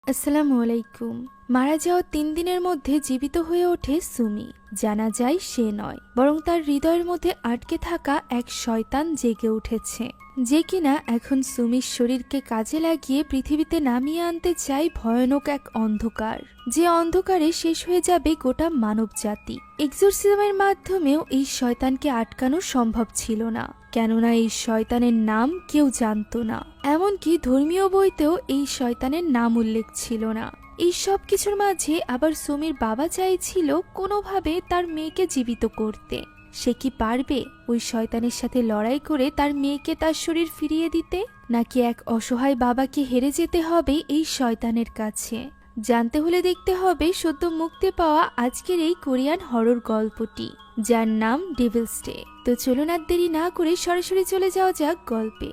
আসসালামু আলাইকুম। মারা যাওয়া ৩ দিনের মধ্যে জীবিত হয়ে ওঠে সুমি। জানা যায় সে নয়, বরং তার হৃদয়ের মধ্যে আটকে থাকা এক শয়তান জেগে উঠেছে, যে কিনা এখন সুমির শরীরকে কাজে লাগিয়ে পৃথিবীতে নামিয়ে আনতে চায় ভয়ানক এক অন্ধকার, যে অন্ধকারে শেষ হয়ে যাবে গোটা মানব জাতি। এক্সোরসিজমের মাধ্যমেও এই শয়তানকে আটকানো সম্ভব ছিল না, কেননা এই শয়তানের নাম কেউ জানত না। এমনকি ধর্মীয় বইতেও এই শয়তানের নাম উল্লেখ ছিল না। এই সব কিছুর মাঝে আবার সুমির বাবা চাইছিল কোনোভাবে তার মেয়েকে জীবিত করতে। সে কি পারবে ওই শয়তানের সাথে লড়াই করে তার মেয়েকে তার শরীর ফিরিয়ে দিতে, নাকি এক অসহায় বাবাকে হেরে যেতে হবে এই শয়তানের কাছে? জানতে হলে দেখতে হবে সদ্য মুক্তি পাওয়া আজকের এই কোরিয়ান হরর গল্পটি, যার নাম ডেভিলস ডে। তো চলুন আর দেরি না করে সরাসরি চলে যাওয়া যাক গল্পে।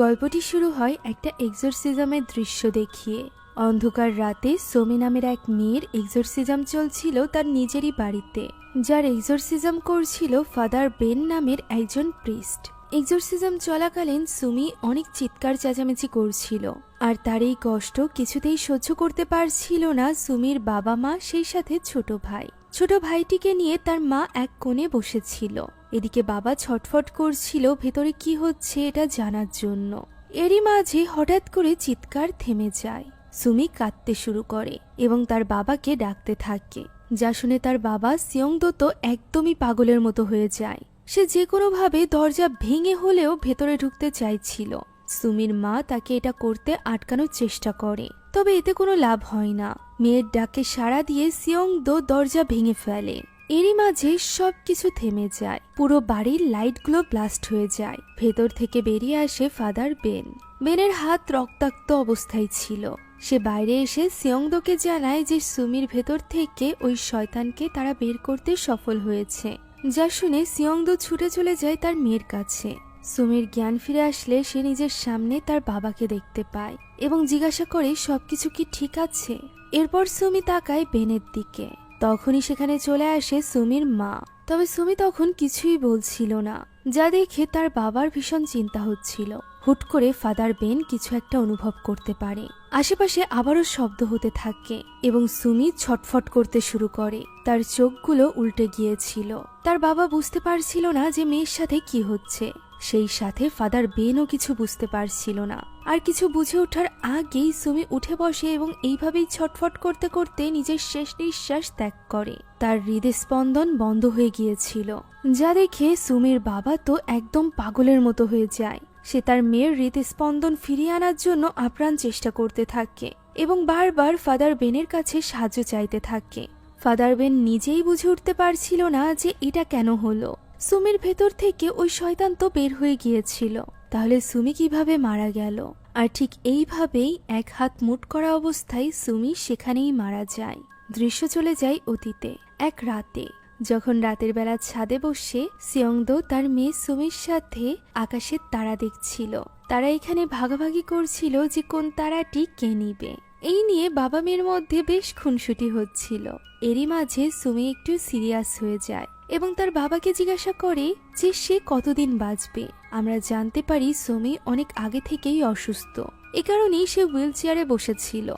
গল্পটি শুরু হয় একটা এক্সোরসিজমের দৃশ্য দেখিয়ে। অন্ধকার রাতে সোমি নামের এক মেয়ের এক্সোরসিজম চলছিল তার নিজেরই বাড়িতে, যার এক্সোরসিজম করছিল ফাদার বেন নামের একজন প্রিস্ট। এক্সোরসিজম চলাকালীন সুমি অনেক চিৎকার চেঁচামেচি করছিল, আর তার এই কষ্ট কিছুতেই সহ্য করতে পারছিল না সুমির বাবা মা, সেই সাথে ছোট ভাই। ছোট ভাইটিকে নিয়ে তার মা এক কোণে বসেছিল। এদিকে বাবা ছটফট করছিল ভেতরে কি হচ্ছে এটা জানার জন্য। এরই মাঝে হঠাৎ করে চিৎকার থেমে যায়। সুমি কাঁদতে শুরু করে এবং তার বাবাকে ডাকতে থাকে, যা শুনে তার বাবা সিয়ংদো তো একদমই পাগলের মতো হয়ে যায়। সে যে কোনোভাবে দরজা ভেঙে হলেও ভেতরে ঢুকতে চাইছিল। সুমির মা তাকে এটা করতে আটকানোর চেষ্টা করে, তবে এতে কোনো লাভ হয় না। মেয়ের ডাকে সাড়া দিয়ে সিয়ংদো দরজা ভেঙে ফেলে। এরই মাঝে সবকিছু থেমে যায়। পুরো বাড়ির লাইটগুলো ব্লাস্ট হয়ে যায়। ভেতর থেকে বেরিয়ে আসে ফাদার বেন। বেনের হাত রক্তাক্ত অবস্থায় ছিল। সে বাইরে এসে সিয়ংদোকে জানায় যে সুমির ভেতর থেকে ওই শয়তানকে তারা বের করতে সফল হয়েছে, যা শুনে সিয়ংদো ছুটে চলে যায় তার মেয়ের কাছে। সুমির জ্ঞান ফিরে আসলে সে নিজের সামনে তার বাবাকে দেখতে পায় এবং জিজ্ঞাসা করে সবকিছু কি ঠিক আছে। এরপর সুমি তাকায় বেনের দিকে। তখনই সেখানে চলে আসে সুমির মা। তবে সুমি তখন কিছুই বলছিল না, যা দেখে তার বাবার ভীষণ চিন্তা হচ্ছিল। হুট করে ফাদার বেন কিছু একটা অনুভব করতে পারে। আশেপাশে আবারও শব্দ হতে থাকে এবং সুমি ছটফট করতে শুরু করে। তার চোখগুলো উল্টে গিয়েছিল। তার বাবা বুঝতে পারছিল না যে মেয়ের সাথে কি হচ্ছে। সেই সাথে ফাদার বেনও কিছু বুঝতে পারছিল না। আর কিছু বুঝে ওঠার আগেই সুমি উঠে বসে এবং এইভাবেই ছটফট করতে করতে নিজের শেষ নিঃশ্বাস ত্যাগ করে। তার হৃদস্পন্দন বন্ধ হয়ে গিয়েছিল, যা দেখে সুমির বাবা তো একদম পাগলের মতো হয়ে যায়। সে তার মেয়ের হৃদস্পন্দন ফিরিয়ে আনার জন্য আপ্রাণ চেষ্টা করতে থাকে এবং বারবার ফাদার বেনের কাছে সাহায্য চাইতে থাকে। ফাদার বেন নিজেই বুঝে উঠতে পারছিল না যে এটা কেন হলো। সুমির ভেতর থেকে ওই শয়তান তো বের হয়ে গিয়েছিল, তাহলে সুমি কিভাবে মারা গেল? আর ঠিক এইভাবেই এক হাত মুট করা অবস্থায় সুমি সেখানেই মারা যায়। দৃশ্য চলে যায় অতীতে। এক রাতে, যখন রাতের বেলা ছাদে বসে সিয়ংদো তার মেয়ে সুমির সাথে আকাশের তারা দেখছিল। তারা এখানে ভাগাভাগি করছিল যে কোন তারাটি কে নিবে। এই নিয়ে বাবা মেয়ের মধ্যে বেশ খুনসুটি হচ্ছিল। এরই মাঝে সুমি একটু সিরিয়াস হয়ে যায় এবং তার বাবাকে জিজ্ঞাসা করে যে সে কতদিন বাঁচবে। আমরা জানতে পারি সুমি অনেক আগে থেকেই অসুস্থ। এ কারণেই সে হুইল চেয়ারে বসেছিল।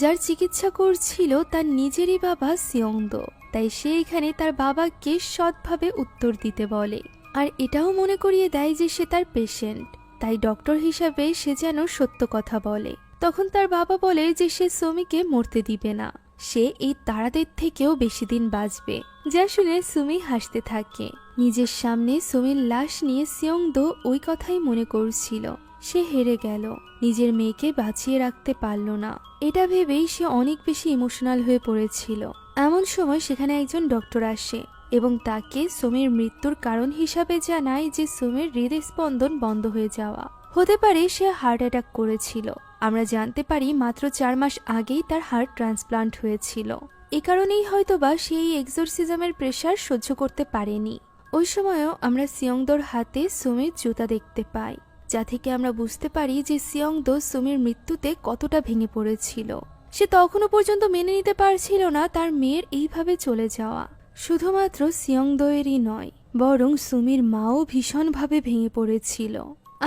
যার চিকিৎসা করছিল তার নিজেরই বাবা সিয়ংদো। তাই সে এখানে তার বাবাকে সৎভাবে উত্তর দিতে বলে, আর এটাও মনে করিয়ে দেয় যে সে তার পেশেন্ট, তাই ডক্টর হিসাবে সে যেন সত্য কথা বলে। তখন তার বাবা বলে যে সে সুমিকে মরতে দিবে না, সে এই তারাদের থেকেও বেশি দিন বাঁচবে। যা শুনে সুমি হাসতে থাকে। নিজের সামনে সুমির লাশ নিয়ে সিয়ংদো ওই কথাই মনে করছিল। সে হেরে গেল, নিজের মেয়েকে বাঁচিয়ে রাখতে পারল না। এটা ভেবেই সে অনেক বেশি ইমোশনাল হয়ে পড়েছিল। এমন সময় সেখানে একজন ডক্টর আসে এবং তাকে সুমির মৃত্যুর কারণ হিসাবে জানায় যে সুমির হৃদস্পন্দন বন্ধ হয়ে যাওয়া। হতে পারে সে হার্ট অ্যাটাক করেছিল। আমরা জানতে পারি মাত্র 4 মাস আগেই তার হার্ট ট্রান্সপ্লান্ট হয়েছিল। এ কারণেই হয়তোবা সেই এক্সোরসিজমের প্রেসার সহ্য করতে পারেনি। ওই সময়ও আমরা সিয়ংদোর হাতে সুমির জুতা দেখতে পাই, যা থেকে আমরা বুঝতে পারি যে সিয়ংদো সুমির মৃত্যুতে কতটা ভেঙে পড়েছিল। সে তখনও পর্যন্ত মেনে নিতে পারছিল না তার মেয়ের এইভাবে চলে যাওয়া। শুধুমাত্র সিয়ংদোয়েরই নয়, বরং সুমির মাও ভীষণভাবে ভেঙে পড়েছিল।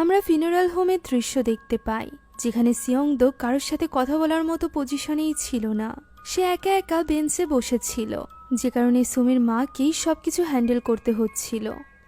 আমরা ফিনারাল হোমের দৃশ্য দেখতে পাই। যেখানে সিয়ংদো কারোর সাথে কথা বলার মতো পজিশনেই ছিল না। সে একা একা বেঞ্চে বসেছিল, যে কারণে সুমির মাকেই সবকিছু হ্যান্ডেল করতে হচ্ছিল।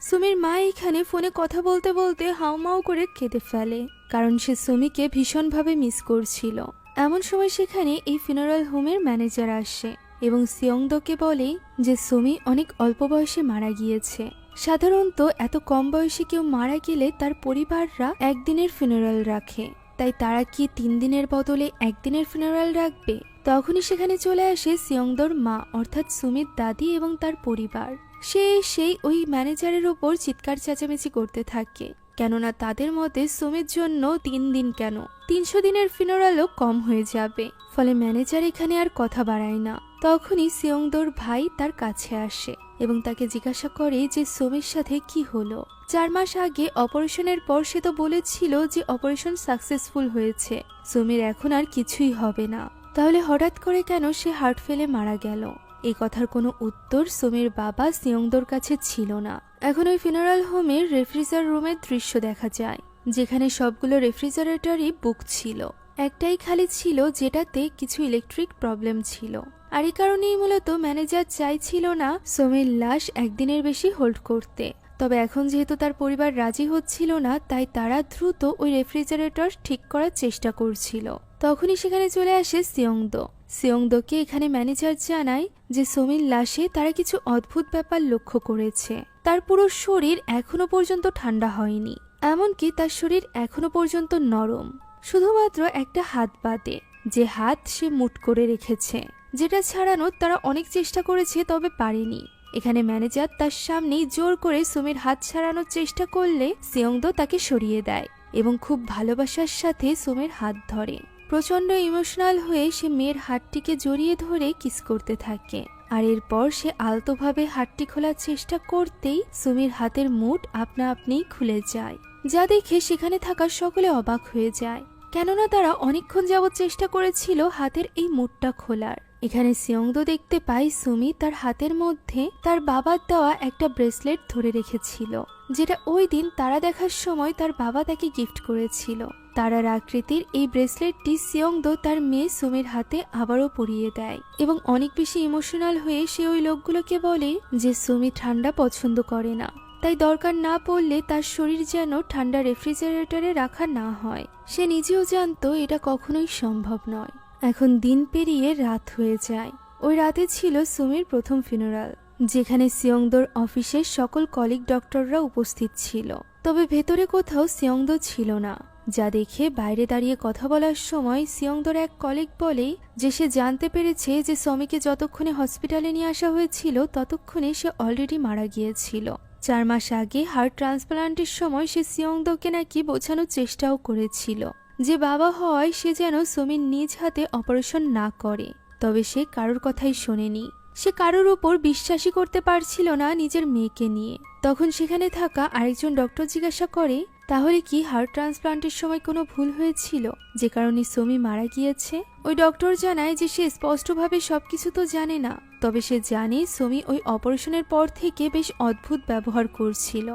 সুমির মা এখানে ফোনে কথা বলতে বলতে হাউমাউ করে কেঁদে ফেলে, কারণ সে সুমিকে ভীষণভাবে মিস করছিল। এমন সময় সেখানে এই ফিনারাল হোমের ম্যানেজার আসে এবং সিয়ংদোকে বলে যে সুমি অনেক অল্প বয়সে মারা গিয়েছে। সাধারণত এত কম বয়সে কেউ মারা গেলে তার পরিবাররা একদিনের ফিনারাল রাখে, তাই তারা কি 3 দিনের বদলে একদিনের ফিনারাল রাখবে? তখনই সেখানে চলে আসে সিয়ংদোর মা অর্থাৎ সুমির দাদি এবং তার পরিবার। সে সেই ওই ম্যানেজারের ওপর চিৎকার চেঁচামেচি করতে থাকে, কেননা তাদের মতে সুমির জন্য 3 দিন কেন 300 দিনের ফিনারালও কম হয়ে যাবে। ফলে ম্যানেজার এখানে আর কথা বাড়ায় না। তখনই সিয়ংদোর ভাই তার কাছে আসে এবং তাকে জিজ্ঞাসা করে যে সুমির সাথে কি হলো। 4 মাস আগে অপারেশনের পর সে তো বলেছিল যে অপারেশন সাকসেসফুল হয়েছে, সুমির এখন আর কিছুই হবে না, তাহলে হঠাৎ করে কেন সে হার্ট ফেলে মারা গেল? এই কথার কোনো উত্তর সুমির বাবা সিয়ংদোর কাছে ছিল না। এখন ওই ফিনারাল হোমের রেফ্রিজার রুমের দৃশ্য দেখা যায়, যেখানে সবগুলো রেফ্রিজারেটরই বুক ছিল, একটাই খালি ছিল যেটাতে কিছু ইলেকট্রিক প্রবলেম ছিল। আর এই কারণেই মূলত ম্যানেজার চাইছিল না সুমির লাশ একদিনের বেশি হোল্ড করতে। তবে এখন যেহেতু তার পরিবার রাজি হচ্ছিল না, তাই তারা দ্রুত ওই রেফ্রিজারেটর ঠিক করার চেষ্টা করছিল। তখনই সেখানে চলে আসে সিয়ংদো। সিয়ংদোকে এখানে ম্যানেজার জানায় যে সুমির লাশে তারা কিছু অদ্ভুত ব্যাপার লক্ষ্য করেছে। তার পুরো শরীর এখনো পর্যন্ত ঠান্ডা হয়নি, এমনকি তার শরীর এখনো পর্যন্ত নরম, শুধুমাত্র একটা হাত বাদে, যে হাত সে মুট করে রেখেছে, যেটা ছাড়ানোর তারা অনেক চেষ্টা করেছে তবে পারেনি। এখানে ম্যানেজার তার সামনেই জোর করে সুমির হাত ছাড়ানোর চেষ্টা করলে সিয়ংদো তাকে সরিয়ে দেয় এবং খুব ভালোবাসার সাথে সুমির হাত ধরে। প্রচন্ড ইমোশনাল হয়ে সে মেয়ের হাতটিকে জড়িয়ে ধরে কিস করতে থাকে। আর এরপর সে আলতোভাবে হাতটি খোলার চেষ্টা করতেই সুমির হাতের মুঠ আপনা আপনিই খুলে যায়, যা দেখে সেখানে থাকা সকলে অবাক হয়ে যায়, কেননা তারা অনেকক্ষণ যাবৎ চেষ্টা করেছিল হাতের এই মুঠটা খোলার। এখানে সিয়ংদো দেখতে পায় সুমি তার হাতের মধ্যে তার বাবার দেওয়া একটা ব্রেসলেট ধরে রেখেছিল, যেটা ওই দিন তারা দেখার সময় তার বাবা তাকে গিফট করেছিল। তারার আকৃতির এই ব্রেসলেটটি সিয়ংদো তার মেয়ে সুমির হাতে আবারও পরিয়ে দেয় এবং অনেক বেশি ইমোশনাল হয়ে সে ওই লোকগুলোকে বলে যে সুমি ঠান্ডা পছন্দ করে না, তাই দরকার না পড়লে তার শরীর যেন ঠান্ডা রেফ্রিজারেটরে রাখা না হয়। সে নিজেও জানতো এটা কখনোই সম্ভব নয়। এখন দিন পেরিয়ে রাত হয়ে যায়। ওই রাতে ছিল সুমির প্রথম ফিনারাল, যেখানে সিয়ংদোর অফিসের সকল কলিগ ডক্টররা উপস্থিত ছিল, তবে ভেতরে কোথাও সিয়ংদো ছিল না, যা দেখে বাইরে দাঁড়িয়ে কথা বলার সময় সিয়ংদোর এক কলিগ বলে যে সে জানতে পেরেছে যে সমিকে যতক্ষণে হসপিটালে নিয়ে আসা হয়েছিল ততক্ষণে সে অলরেডি মারা গিয়েছিল। 4 মাস আগে হার্ট ট্রান্সপ্লান্টের সময় সে সিয়ংদোকে নাকি বোঝানোর চেষ্টাও করেছিল যে বাবা হয় সে যেন সুমির নিজ হাতে অপারেশন না করে, তবে সে কারোর কথাই শোনেনি। সে কারোর উপর বিশ্বাসই করতে পারছিল না নিজের মেয়েকে নিয়ে। তখন সেখানে থাকা আরেকজন ডক্টর জিজ্ঞাসা করে, তাহলে কি হার্ট ট্রান্সপ্লান্টের সময় কোনো ভুল হয়েছিল যে কারণে সুমি মারা গিয়েছে? ওই ডক্টর জানায় যে সে স্পষ্টভাবে সবকিছু তো জানে না, তবে সে জানে সুমি ওই অপারেশনের পর থেকে বেশ অদ্ভুত ব্যবহার করছিল।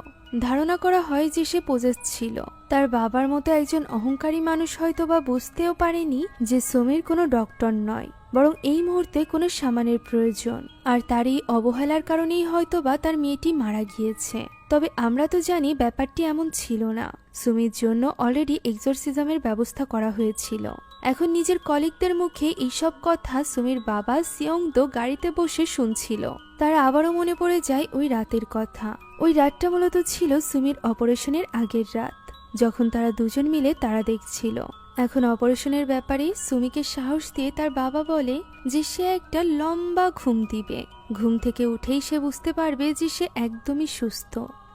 ধারণা করা হয় যে সে পজেস ছিল। তার বাবার মতো একজন অহংকারী মানুষ হয়তো বা বুঝতেও পারেনি যে সুমির কোনো ডক্টর নয়, বরং এই মুহূর্তে কোনো সামানের প্রয়োজন, আর তার এই অবহেলার কারণেই হয়তো বা তার মেয়েটি মারা গিয়েছে। তবে আমরা তো জানি ব্যাপারটি এমন ছিল না। সুমির জন্য অলরেডি এক্সরসিজমের ব্যবস্থা করা হয়েছিল। এখন নিজের কলিগদের মুখে এইসব কথা সুমির বাবা সিয়ংদো গাড়িতে বসে শুনছিল। তার আবারও মনে পড়ে যায় ওই রাতের কথা। ওই রাতটা মূলত ছিল সুমির অপারেশনের আগের রাত, যখন তারা দুজন মিলে তারা দেখছিল। এখন অপারেশনের ব্যাপারে সুমিকে সাহস দিয়ে তার বাবা বলে যে সে একটা লম্বা ঘুম দিবে, ঘুম থেকে উঠেই সে বুঝতে পারবে যে সে একদমই সুস্থ।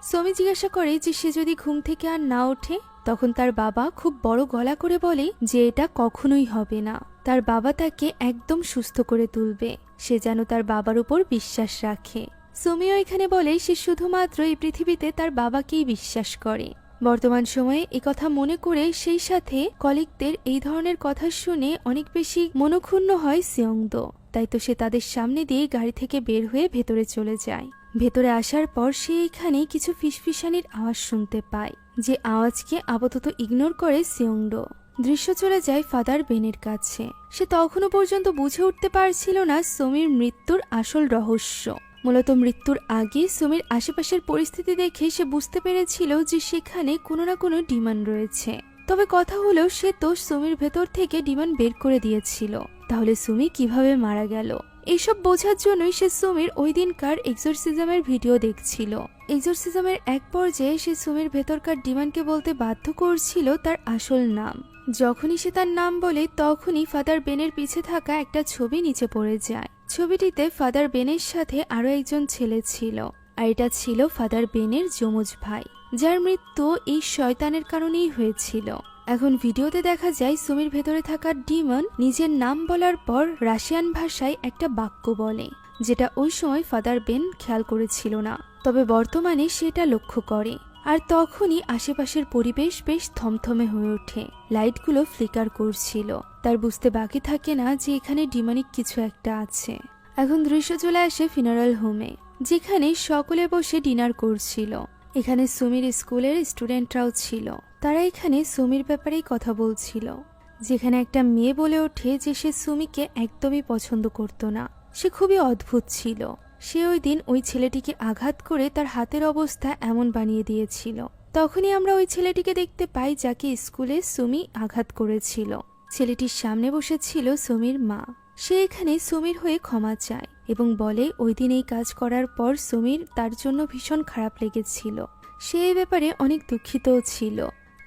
সুমি জিজ্ঞাসা করে যে সে যদি ঘুম থেকে আর না ওঠে, তখন তার বাবা খুব বড় গলা করে বলে যে এটা কখনোই হবে না। তার বাবা তাকে একদম সুস্থ করে তুলবে, সে যেন তার বাবার উপর বিশ্বাস রাখে। সুমিও এখানে বলে সে শুধুমাত্র এই পৃথিবীতে তার বাবাকেই বিশ্বাস করে। বর্তমান সময়ে কথা মনে করে সেই সাথে কলিগদের এই ধরনের কথা শুনে অনেক বেশি মনক্ষুণ্ণ হয় সিয়ংদো। তাই তো সে তাদের সামনে দিয়ে গাড়ি থেকে বের হয়ে ভেতরে চলে যায়। ভেতরে আসার পর সে এখানে কিছু ফিসফিসানির আওয়াজ শুনতে পায়, যে আওয়াজকে আপাতত ইগনোর করে সিয়ংদো। দৃশ্য চলে যায় ফাদার বেনের কাছে। সে তখনও পর্যন্ত বুঝে উঠতে পারছিল না সুমির মৃত্যুর আসল রহস্য। মূলত মৃত্যুর আগে সুমির আশেপাশের পরিস্থিতি দেখে সে বুঝতে পেরেছিল যে সেখানে কোনো না কোনো ডিমন রয়েছে। তবে কথা হলো সে তো সুমির ভেতর থেকে ডিমন বের করে দিয়েছিল, তাহলে সুমি কিভাবে মারা গেল? এইসব বোঝার জন্যই সে সুমির ওই দিনকার এক্সোরসিজমের ভিডিও দেখছিল। এক্সোরসিজমের এক পর্যায়ে সে সুমির ভেতরকার ডিমনকে বলতে বাধ্য করছিল তার আসল নাম। যখনই সে তার নাম বলে তখনই ফাদার বেনের পিছে থাকা একটা ছবি নিচে পড়ে যায়। ছবিটিতে ফাদার বেনের সাথে আরো একজন ছেলে ছিল, আর এটা ছিল ফাদার বেনের যমজ ভাই, যার মৃত্যু এই শয়তানের কারণেই হয়েছিল। এখন ভিডিওতে দেখা যায় সুমির ভেতরে থাকা ডিমন নিজের নাম বলার পর রাশিয়ান ভাষায় একটা বাক্য বলে, যেটা ওই সময় ফাদার বেন খেয়াল করেছিল না, তবে বর্তমানে সেটা লক্ষ্য করে। আর তখনই আশেপাশের পরিবেশ বেশ থমথমে হয়ে ওঠে, লাইটগুলো ফ্লিকার করছিল। তার বুঝতে বাকি থাকে না যে এখানে ডিমনিক কিছু একটা আছে। এখন দৃশ্য চলে আসে ফিনারাল হোমে, যেখানে সকলে বসে ডিনার করছিল। এখানে সুমির স্কুলের স্টুডেন্টরাও ছিল। তারা এখানে সুমির ব্যাপারেই কথা বলছিল, যেখানে একটা মেয়ে বলে ওঠে যে সে সুমিকে একদমই পছন্দ করত না, সে খুবই অদ্ভুত ছিল। সে ওই দিন ওই ছেলেটিকে আঘাত করে তার হাতের অবস্থা এমন বানিয়ে দিয়েছিল। তখনই আমরা ওই ছেলেটিকে দেখতে পাই যাকে স্কুলে সুমি আঘাত করেছিল। ছেলেটির সামনে বসেছিল সুমির মা। সে এখানে সুমির হয়ে ক্ষমা চায় এবং বলে ওই দিন এই কাজ করার পর সুমির তার জন্য ভীষণ খারাপ লেগেছিল, সে এই ব্যাপারে অনেক দুঃখিতও ছিল।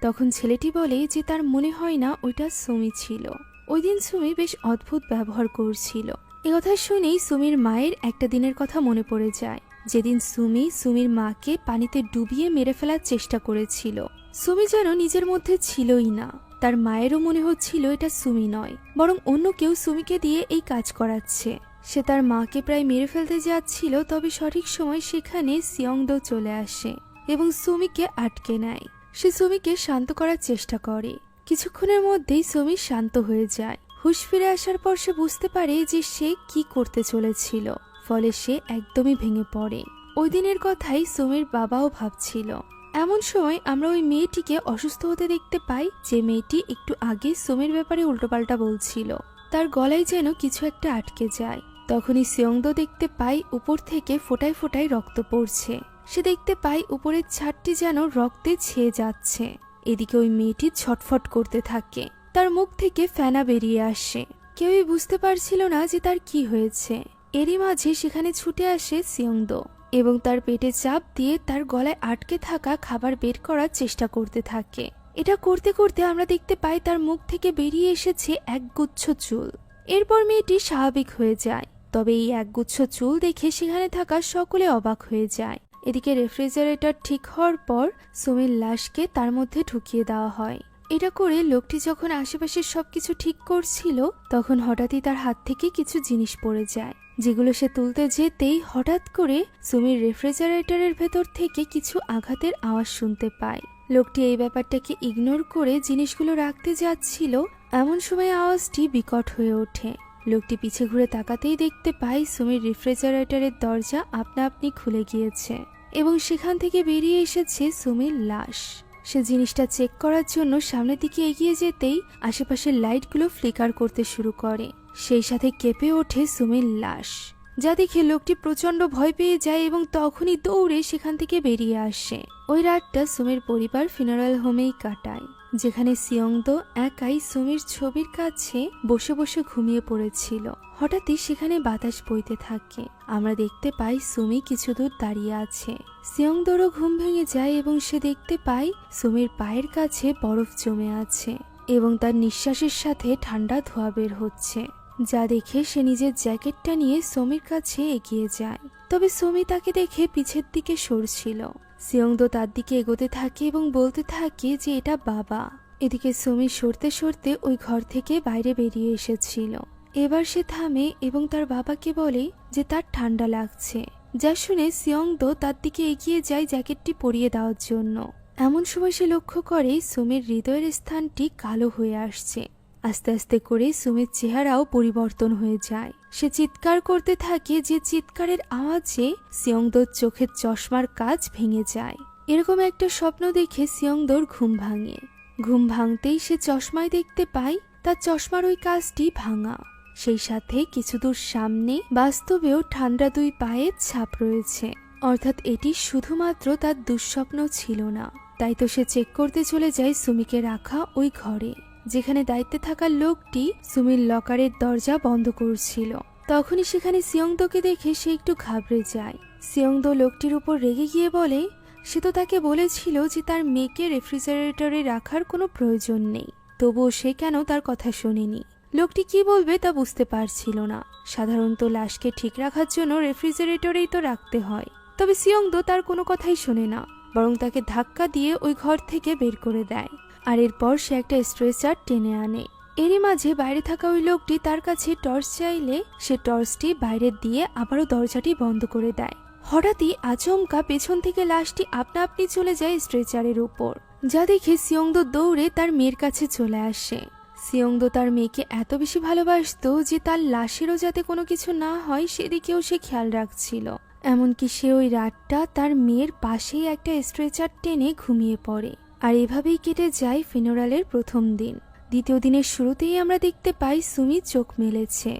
তখন ছেলেটি বলে যে তার মনে হয় না ওইটা সুমি ছিল, ওই দিন সুমি বেশ অদ্ভুত ব্যবহার করছিল। একথা শুনেই সুমির মায়ের একটা দিনের কথা মনে পড়ে যায়, যেদিন সুমি সুমির মাকে পানিতে ডুবিয়ে মেরে ফেলার চেষ্টা করেছিল। সুমি যেন নিজের মধ্যে ছিলই না। তার মায়েরও মনে হচ্ছিল এটা সুমি নয়, বরং অন্য কেউ সুমিকে দিয়ে এই কাজ করাচ্ছে। সে তার মাকে প্রায় মেরে ফেলতে যাচ্ছিল, তবে সঠিক সময় সেখানে সিয়ংদো চলে আসে এবং সুমিকে আটকে নেয়। সে সুমিকে শান্ত করার চেষ্টা করে। কিছুক্ষণের মধ্যেই সুমি শান্ত হয়ে যায়। হুঁশ ফিরে আসার পর সে বুঝতে পারে যে সে কি করতে চলেছিল, ফলে সে একদমই ভেঙে পড়ে। ওই দিনের কথাই সুমির বাবাও ভাবছিল। এমন সময় আমরা ওই মেয়েটিকে অসুস্থ হতে দেখতে পাই, যে মেয়েটি একটু আগে সুমির ব্যাপারে উল্টোপাল্টা বলছিল। তার গলায় যেন কিছু একটা আটকে যায়। তখনই সিয়ংদো দেখতে পাই উপর থেকে ফোঁটায় ফোঁটায় রক্ত পড়ছে। সে দেখতে পাই উপরের ছাদটি যেন রক্তে ছেয়ে যাচ্ছে। এদিকে ওই মেয়েটি ছটফট করতে থাকে, তার মুখ থেকে ফেনা বেরিয়ে আসে। কেউই বুঝতে পারছিল না যে তার কি হয়েছে। এরই মাঝে সেখানে ছুটে আসে সিয়ংদো এবং তার পেটে চাপ দিয়ে তার গলায় আটকে থাকা খাবার বের করার চেষ্টা করতে থাকে। এটা করতে করতে আমরা দেখতে পাই তার মুখ থেকে বেরিয়ে এসেছে একগুচ্ছ চুল। এরপর মেয়েটি স্বাভাবিক হয়ে যায়, তবে এই একগুচ্ছ চুল দেখে সেখানে থাকা সকলে অবাক হয়ে যায়। এদিকে রেফ্রিজারেটর ঠিক হওয়ার পর সুমির লাশকে তার মধ্যে ঢুকিয়ে দেওয়া হয়। এটা করে লোকটি যখন আশেপাশের সবকিছু ঠিক করছিল, তখন হঠাৎই তার হাত থেকে কিছু জিনিস পড়ে যায়, যেগুলো সে তুলতে যেতেই হঠাৎ করে সুমির রেফ্রিজারেটরের ভেতর থেকে কিছু আঘাতের আওয়াজ শুনতে পায়। লোকটি এই ব্যাপারটাকে ইগনোর করে জিনিসগুলো রাখতে যাচ্ছিল, এমন সময় আওয়াজটি বিকট হয়ে ওঠে। লোকটি পিছে ঘুরে তাকাতেই দেখতে পায় সুমির রেফ্রিজারেটরের দরজা আপনা আপনি খুলে গিয়েছে এবং সেখান থেকে বেরিয়ে এসেছে সুমির লাশ। সে জিনিসটা চেক করার জন্য সামনের দিকে এগিয়ে যেতেই আশেপাশের লাইটগুলো ফ্লিকার করতে শুরু করে। সেই সাথে কেঁপে ওঠে সুমির লাশ, যা দেখে লোকটি প্রচন্ড ভয় পেয়ে যায় এবং তখনই দৌড়ে সেখান থেকে বেরিয়ে আসে। ওই রাতটা সুমির পরিবার ফিনারাল হোমেই কাটায়, যেখানে সিয়ংদো একাই সুমির ছবির কাছে বসে বসে ঘুমিয়ে পড়েছিল। হঠাৎই সেখানে বাতাস বইতে থাকে। আমরা দেখতে পাই সুমি কিছু দূর দাঁড়িয়ে আছে। সিয়ংদোরও ঘুম ভেঙে যায় এবং সে দেখতে পায় সুমির পায়ের কাছে বরফ জমে আছে এবং তার নিঃশ্বাসের সাথে ঠান্ডা ধোঁয়া বের হচ্ছে, যা দেখে সে নিজের জ্যাকেটটা নিয়ে সুমির কাছে এগিয়ে যায়। তবে সুমি তাকে দেখে পিছের দিকে সরছিল। সিয়ংদো তার দিকে এগোতে থাকে এবং বলতে থাকে যে এটা বাবা। এদিকে সুমি সরতে সরতে ওই ঘর থেকে বাইরে বেরিয়ে এসেছিল। এবার সে থামে এবং তার বাবাকে বলে যে তার ঠান্ডা লাগছে, যা শুনে সিয়ংদো তার দিকে এগিয়ে যায় জ্যাকেটটি পরিয়ে দেওয়ার জন্য। এমন সময় সে লক্ষ্য করে সুমির হৃদয়ের স্থানটি কালো হয়ে আসছে। আস্তে আস্তে করে সুমির চেহারাও পরিবর্তন হয়ে যায়। সে চিৎকার করতে থাকে, যে চিৎকারের আওয়াজে সিয়ংদোর চোখের চশমার কাঁচ ভেঙে যায়। এরকম একটা স্বপ্ন দেখে সিয়ংদোর ঘুম ভাঙে। ঘুম ভাঙতেই সে চশমায় দেখতে পায় তার চশমার ওই কাঁচটি ভাঙা। সেই সাথে কিছু দূর সামনে বাস্তবেও ঠান্ডা 2 পায়ের ছাপ রয়েছে, অর্থাৎ এটি শুধুমাত্র তার দুঃস্বপ্ন ছিল না। তাই তো সে চেক করতে চলে যায় সুমিকে রাখা ওই ঘরে, যেখানে দায়িত্বে থাকা লোকটি সুমির লকারের দরজা বন্ধ করছিল। তখনই সেখানে সিয়ংদোকে দেখে সে একটু ঘাবড়ে যায়। সিয়ংদো লোকটির উপর রেগে গিয়ে বলে সে তো তাকে বলেছিল যে তার মেয়েকে রেফ্রিজারেটরে রাখার কোনো প্রয়োজন নেই, তবুও সে কেন তার কথা শোনেনি। লোকটি কি বলবে তা বুঝতে পারছিল না। সাধারণত লাশকে ঠিক রাখার জন্য রেফ্রিজারেটরেই তো রাখতে হয়, তবে সিয়ংদো তার কোনো কথাই শোনে না, বরং তাকে ধাক্কা দিয়ে ওই ঘর থেকে বের করে দেয়। আর এরপর সে একটা স্ট্রেচার টেনে আনে। এরই মাঝে বাইরে থাকা ওই লোকটি তার কাছে টর্চ চাইলে সে টর্চটি বাইরে দিয়ে আবারও দরজাটি বন্ধ করে দেয়। হঠাৎই আচমকা পেছন থেকে লাশটি আপনা আপনি চলে যায় স্ট্রেচারের উপর, যা দেখে সিয়ংদো দৌড়ে তার মেয়ের কাছে চলে আসে। সিয়ংদো তার মেয়েকে এত বেশি ভালোবাসতো যে তার লাশেরও যাতে কোনো কিছু না হয় সেদিকেও সে খেয়াল রাখছিল। এমনকি সে ওই রাতটা তার মেয়ের পাশেই একটা স্ট্রেচার টেনে ঘুমিয়ে পড়ে। আর এভাবেই কেটে যায় ফিনোরালের প্রথম দিন। দ্বিতীয় দিনের শুরুতেই আমরা দেখতে পাই সুমি চোখ মেলেছে,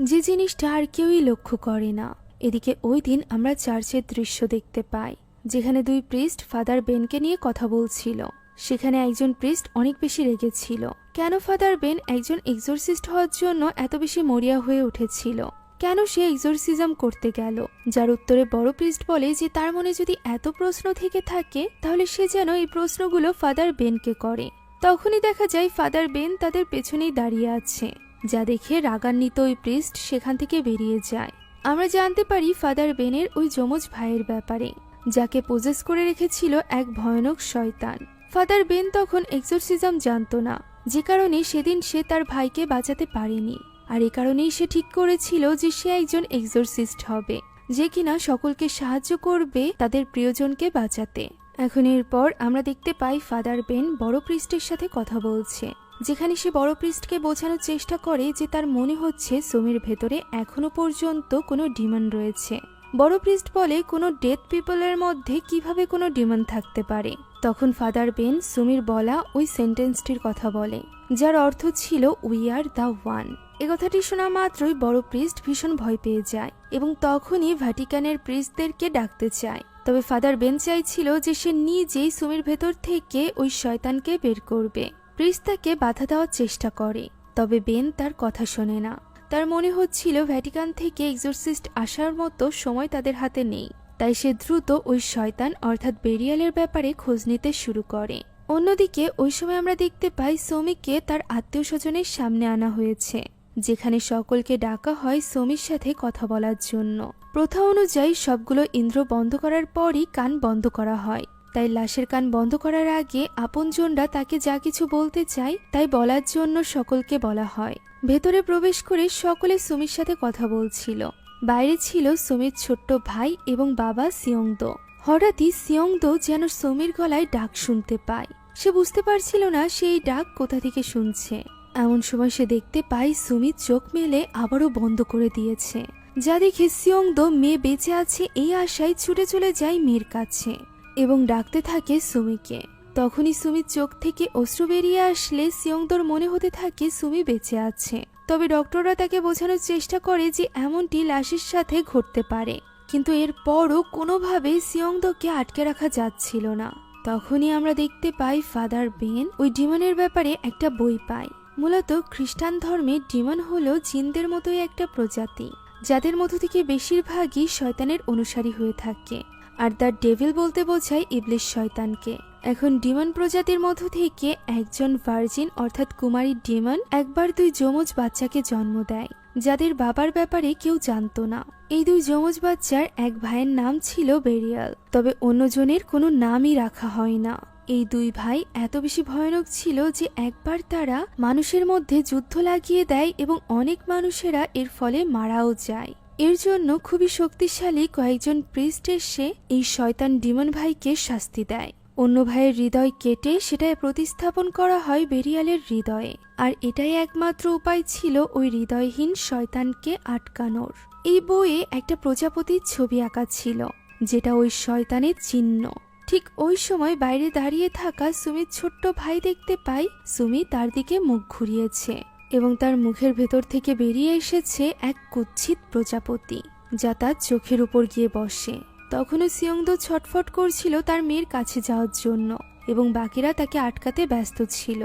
যে জিনিসটা আর কেউই লক্ষ্য করে না। এদিকে ওই দিন আমরা চার্চের দৃশ্য দেখতে পাই, যেখানে 2 প্রিস্ট ফাদার বেনকে নিয়ে কথা বলছিল। সেখানে একজন প্রিস্ট অনেক বেশি রেগেছিল, কেন ফাদার বেন একজন এক্সোরসিস্ট হওয়ার জন্য এত বেশি মরিয়া হয়ে উঠেছিল, কেন সে এক্সোরসিজম করতে গেল। যার উত্তরে বড় প্রিস্ট বলে যে তার মনে যদি এত প্রশ্ন থেকে থাকে তাহলে সে যেন এই প্রশ্নগুলো ফাদার বেনকে করে। তখনই দেখা যায় ফাদার বেন তাদের পেছনেই দাঁড়িয়ে আছে, যা দেখে রাগান্বিত ওই প্রিস্ট সেখান থেকে বেরিয়ে যায়। আমরা জানতে পারি ফাদার বেনের ওই যমজ ভাইয়ের ব্যাপারে, যাকে পজেস করে রেখেছিল এক ভয়ানক শয়তান। ফাদার বেন তখন এক্সোরসিজম জানতো না, যে কারণে সেদিন সে তার ভাইকে বাঁচাতে পারেনি। আর এ কারণেই সে ঠিক করেছিল যে সে একজন এক্সোরসিস্ট হবে, যে কিনা সকলকে সাহায্য করবে তাদের প্রিয়জনকে বাঁচাতে। এখন এরপর আমরা দেখতে পাই ফাদার বেন বড় প্রিস্টের সাথে কথা বলছে, যেখানে সে বড় প্রিস্টকে বোঝানোর চেষ্টা করে যে তার মনে হচ্ছে সুমির ভেতরে এখনো পর্যন্ত কোনো ডিমন রয়েছে। বড় প্রিস্ট বলে কোনো ডেথ পিপলের মধ্যে কিভাবে কোনো ডিমন থাকতে পারে। তখন ফাদার বেন সুমির বলা ওই সেন্টেন্সটির কথা বলে, যার অর্থ ছিল উই আর দ্য ওয়ান। এ কথাটি শোনা মাত্রই বড় প্রিস্ট ভীষণ ভয় পেয়ে যায় এবং তখনই ভ্যাটিকানের প্রিস্টদেরকে ডাকতে চায়। তবে ফাদার বেন চাইছিল যে সে নিজেই সুমির ভেতর থেকে ওই শয়তানকে বের করবে। প্রিস্ট তাকে বাধা দেওয়ার চেষ্টা করে, তবে বেন তার কথা শোনে না। তার মনে হচ্ছিল ভ্যাটিকান থেকে এক্সোরসিস্ট আসার মতো সময় তাদের হাতে নেই, তাই সে দ্রুত ওই শয়তান অর্থাৎ বেরিয়ালের ব্যাপারে খোঁজ নিতে শুরু করে। অন্যদিকে ওই সময় আমরা দেখতে পাই সৌমিকে তার আত্মীয় স্বজনের সামনে আনা হয়েছে, যেখানে সকলকে ডাকা হয় সৌমির সাথে কথা বলার জন্য। প্রথা অনুযায়ী সবগুলো ইন্দ্র বন্ধ করার পরই কান বন্ধ করা হয়, তাই লাশের কান বন্ধ করার আগে আপনজনরা তাকে যা কিছু বলতে চায় তাই বলার জন্য সকলকে বলা হয়। ভেতরে প্রবেশ করে সকলে সুমির সাথে কথা বলছিল। বাইরে ছিল সুমির ছোট্ট ভাই এবং বাবা সিয়ংদো। হঠাৎই সিয়ংদো যেন সুমির গলায় ডাক শুনতে পায়। সে বুঝতে পারছিল না সেই ডাক কোথা থেকে শুনছে। এমন সময় সে দেখতে পায় সুমি চোখ মেলে আবারও বন্ধ করে দিয়েছে, যা দেখে সিয়ংদো মেয়ে বেঁচে আছে এই আশায় ছুটে চলে যায় মেয়ের কাছে এবং ডাকতে থাকে সুমিকে। তখনই সুমির চোখ থেকে অশ্রু বেরিয়ে আসলে সিয়ংদোর মনে হতে থাকে সুমি বেঁচে আছে। তবে ডক্টররা তাকে বোঝানোর চেষ্টা করে যে এমনটি লাশের সাথে ঘটতে পারে, কিন্তু এরপরও কোনোভাবে সিয়ংদোকে আটকে রাখা যাচ্ছিল না। তখনই আমরা দেখতে পাই ফাদার বেন ওই ডিমনের ব্যাপারে একটা বই পায়। মূলত খ্রিস্টান ধর্মে ডিমন হলো জিনদের মতোই একটা প্রজাতি, যাদের মধ্য থেকে বেশিরভাগই শয়তানের অনুসারী হয়ে থাকে। আর দ্য ডেভিল বলতে বোঝায় ইবলিশ শয়তানকে। এখন ডিমন প্রজাতির মধ্য থেকে একজন ভার্জিন অর্থাৎ কুমারী ডিমন একবার 2 যমজ বাচ্চাকে জন্ম দেয়, যাদের বাবার ব্যাপারে কেউ জানতো না। এই 2 যমজ বাচ্চার এক ভাইয়ের নাম ছিল বেরিয়াল, তবে অন্যজনের কোনো নামই রাখা হয় না। এই 2 ভাই এত বেশি ভয়ানক ছিল যে একবার তারা মানুষের মধ্যে যুদ্ধ লাগিয়ে দেয় এবং অনেক মানুষেরা এর ফলে মারাও যায়। এর জন্য খুবই শক্তিশালী কয়েকজন প্রিস্ট এসে এই শয়তান ডিমন ভাইকে শাস্তি দেয়। অন্য ভাইয়ের হৃদয় কেটে সেটা প্রতিস্থাপন করা হয় বেরিয়ালের হৃদয়ে, আর এটাই একমাত্র উপায় ছিল ওই হৃদয়হীন শয়তানকে আটকানোর। এই বইয়ে একটা প্রজাপতির ছবি আঁকা ছিল, যেটা ওই শয়তানের চিহ্ন। ঠিক ওই সময় বাইরে দাঁড়িয়ে থাকা সুমির ছোট্ট ভাই দেখতে পায় সুমি তার দিকে মুখ ঘুরিয়েছে এবং তার মুখের ভেতর থেকে বেরিয়ে এসেছে এক কুৎসিত প্রজাপতি, যা তার চোখের উপর গিয়ে বসে। তখনও সিয়ংদো ছটফট করছিল তার মেয়ের কাছে যাওয়ার জন্য এবং বাকিরা তাকে আটকাতে ব্যস্ত ছিল।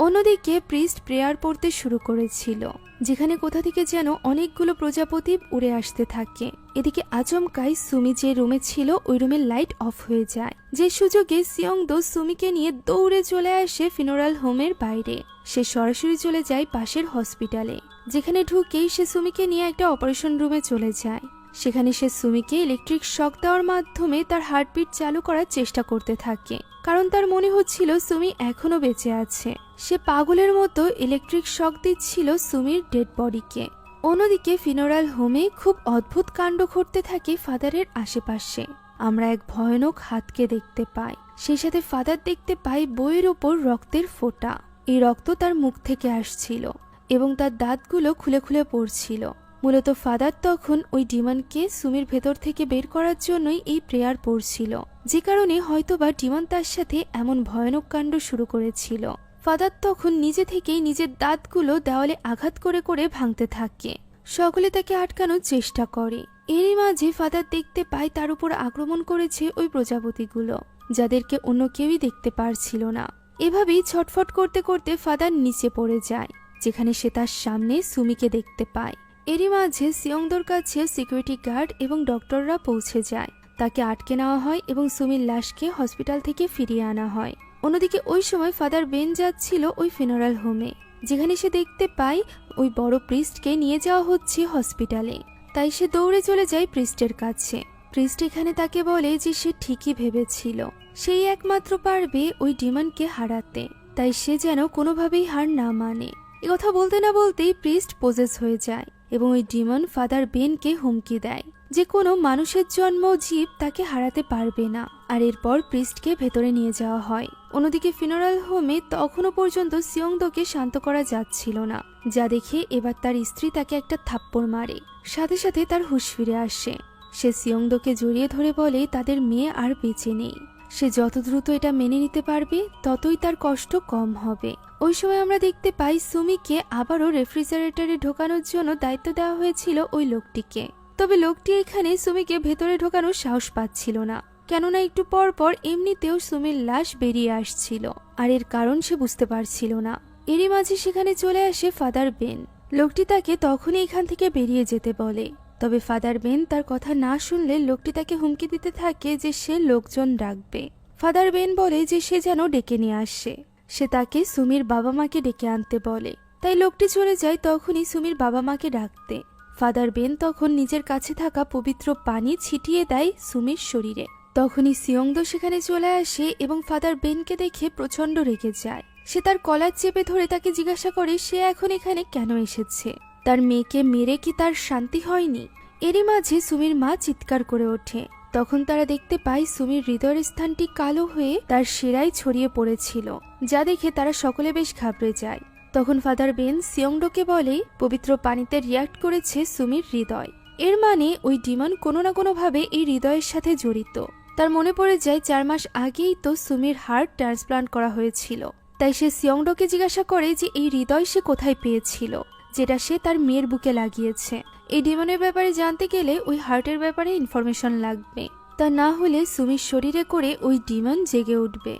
অন্যদিকে প্রিস্ট প্রেয়ার পড়তে শুরু করেছিল, যেখানে কোথা থেকে যেন অনেকগুলো প্রজাপতি উড়ে আসতে থাকে। এদিকে আচমকাই সুমি যে রুমে ছিল ওই রুমের লাইট অফ হয়ে যায়, যে সুযোগে সিয়ংদো সুমিকে নিয়ে দৌড়ে চলে আসে ফিনোরাল হোমের বাইরে। সে সরাসরি চলে যায় পাশের হসপিটালে, যেখানে ঢুকেই সে সুমিকে নিয়ে একটা অপারেশন রুমে চলে যায়। সেখানে সে সুমিকে ইলেকট্রিক শক দেওয়ার মাধ্যমে তার হার্টবিট চালু করার চেষ্টা করতে থাকে, কারণ তার মনে হচ্ছিল সুমি এখনো বেঁচে আছে। সে পাগলের মতো ইলেকট্রিক শক দিচ্ছিল সুমির ডেড বডিকে। অন্যদিকে ফিনোরাল হোমে খুব অদ্ভুত কাণ্ড ঘটতে থাকে ফাদারের আশেপাশে। আমরা এক ভয়ানক হাতকে দেখতে পাই, সেই সাথে ফাদার দেখতে পাই বইয়ের ওপর রক্তের ফোঁটা। এই রক্ত তার মুখ থেকে আসছিল এবং তার দাঁতগুলো খুলে খুলে পড়ছিল। মূলত ফাদার তখন ওই ডিমনকে সুমির ভেতর থেকে বের করার জন্যই এই প্রেয়ার পড়ছিল, যে কারণে হয়তোবা ডিমন তার সাথে এমন ভয়ানক কাণ্ড শুরু করেছিল। ফাদার তখন নিজে থেকেই নিজের দাঁতগুলো দেওয়ালে আঘাত করে করে ভাঙতে থাকে। সকলে তাকে আটকানোর চেষ্টা করে। এরই মাঝে ফাদার দেখতে পায় তার উপর আক্রমণ করেছে ওই প্রজাপতিগুলো, যাদেরকে অন্য কেউই দেখতে পারছিল না। এভাবেই ছটফট করতে করতে ফাদার নিচে পড়ে যায়, যেখানে সে তার সামনে সুমিকে দেখতে পায়। এরই মাঝে সিয়ংদোর কাছে সিকিউরিটি গার্ড এবং ডক্টররা পৌঁছে যায়। তাকে আটকে নেওয়া হয় এবং সুমির লাশকে হসপিটাল থেকে ফিরিয়ে আনা হয়। অন্যদিকে ওই সময় ফাদার বেন যাচ্ছিল ওই ফিনারাল হোমে, যেখানে সে দেখতে পায় ওই বড় প্রিস্টকে নিয়ে যাওয়া হচ্ছে হসপিটালে। তাই সে দৌড়ে চলে যায় প্রিস্টের কাছে। প্রিস্ট এখানে তাকে বলে যে সে ঠিকই ভেবেছিল সেই একমাত্র পারবে ওই ডিমনকে হারাতে, তাই সে যেন কোনোভাবেই হার না মানে। কথা বলতে না বলতেই প্রিস্ট পজেস হয়ে যায় এবং ওই ডিমন ফাদার বেনকে হুমকি দেয় যে কোনো মানুষের জন্ম জীব তাকে হারাতে পারবে না। আর এরপর প্রিস্টকে ভেতরে নিয়ে যাওয়া হয়। অন্যদিকে ফিনারাল হোমে তখনও পর্যন্ত সিয়ংদোকে শান্ত করা যাচ্ছিল না, যা দেখে এবার তার স্ত্রী তাকে একটা থাপ্পড় মারে। সাথে সাথে তার হুঁশ ফিরে আসে। সে সিয়ংদোকে জড়িয়ে ধরে বলে তাদের মেয়ে আর বেঁচে নেই। সে যত দ্রুত এটা মেনে নিতে পারবে ততই তার কষ্ট কম হবে। ওই সময় আমরা দেখতে পাই সুমিকে আবারও রেফ্রিজারেটরে ঢোকানোর জন্য দায়িত্ব দেওয়া হয়েছিল ওই লোকটিকে। তবে লোকটি এখানে সুমিকে ভেতরে ঢোকানোর সাহস পাচ্ছিল না, কেননা একটু পর পর এমনিতেও সুমির লাশ বেরিয়ে আসছিল, আর এর কারণ সে বুঝতে পারছিল না। এরই মাঝে সেখানে চলে আসে ফাদার বেন। লোকটি তাকে তখনই এখান থেকে বেরিয়ে যেতে বলে, তবে ফাদার বেন তার কথা না শুনলে লোকটি তাকে হুমকি দিতে থাকে যে সে লোকজন ডাকবে। ফাদার বেন বলে যে সে যেন ডেকে নিয়ে আসে। সে তাকে সুমির বাবা মাকে ডেকে আনতে বলে, তাই লোকটি চলে যায় তখনই সুমির বাবা মাকে ডাকতে। ফাদার বেন তখন নিজের কাছে থাকা পবিত্র পানি ছিটিয়ে দেয় সুমির শরীরে। তখনই সিয়ংদো সেখানে চলে আসে এবং ফাদার বেনকে দেখে প্রচন্ড রেগে যায়। সে তার কলার চেপে ধরে তাকে জিজ্ঞাসা করে সে এখন এখানে কেন এসেছে, তার মেয়েকে মেরে কি তার শান্তি হয়নি। এরই মাঝে সুমির মা চিৎকার করে ওঠে। তখন তারা দেখতে পায় সুমির হৃদয়ের স্থানটি কালো হয়ে তার শিরায় ছড়িয়ে পড়েছিল, যা দেখে তারা সকলে বেশ ঘাবড়ে যায়। তখন ফাদার বেন সিয়ংডোকে বলে পবিত্র পানিতে রিয়াক্ট করেছে সুমির হৃদয়। এর মানে ওই ডিমন কোনো না কোনোভাবে এই হৃদয়ের সাথে জড়িত। তার মনে পড়ে যায় 4 মাস আগেই তো সুমির হার্ট ট্রান্সপ্লান্ট করা হয়েছিল। তাই সে সিয়ংডোকে জিজ্ঞাসা করে যে এই হৃদয় সে কোথায় পেয়েছিল, যেটা সে তার মেয়ের বুকে লাগিয়েছে। এই ডিমনের ব্যাপারে জানতে গেলে ওই হার্টের ব্যাপারে ইনফরমেশন লাগবে, তা না হলে সুমির শরীরে করে ওই ডিমন জেগে উঠবে।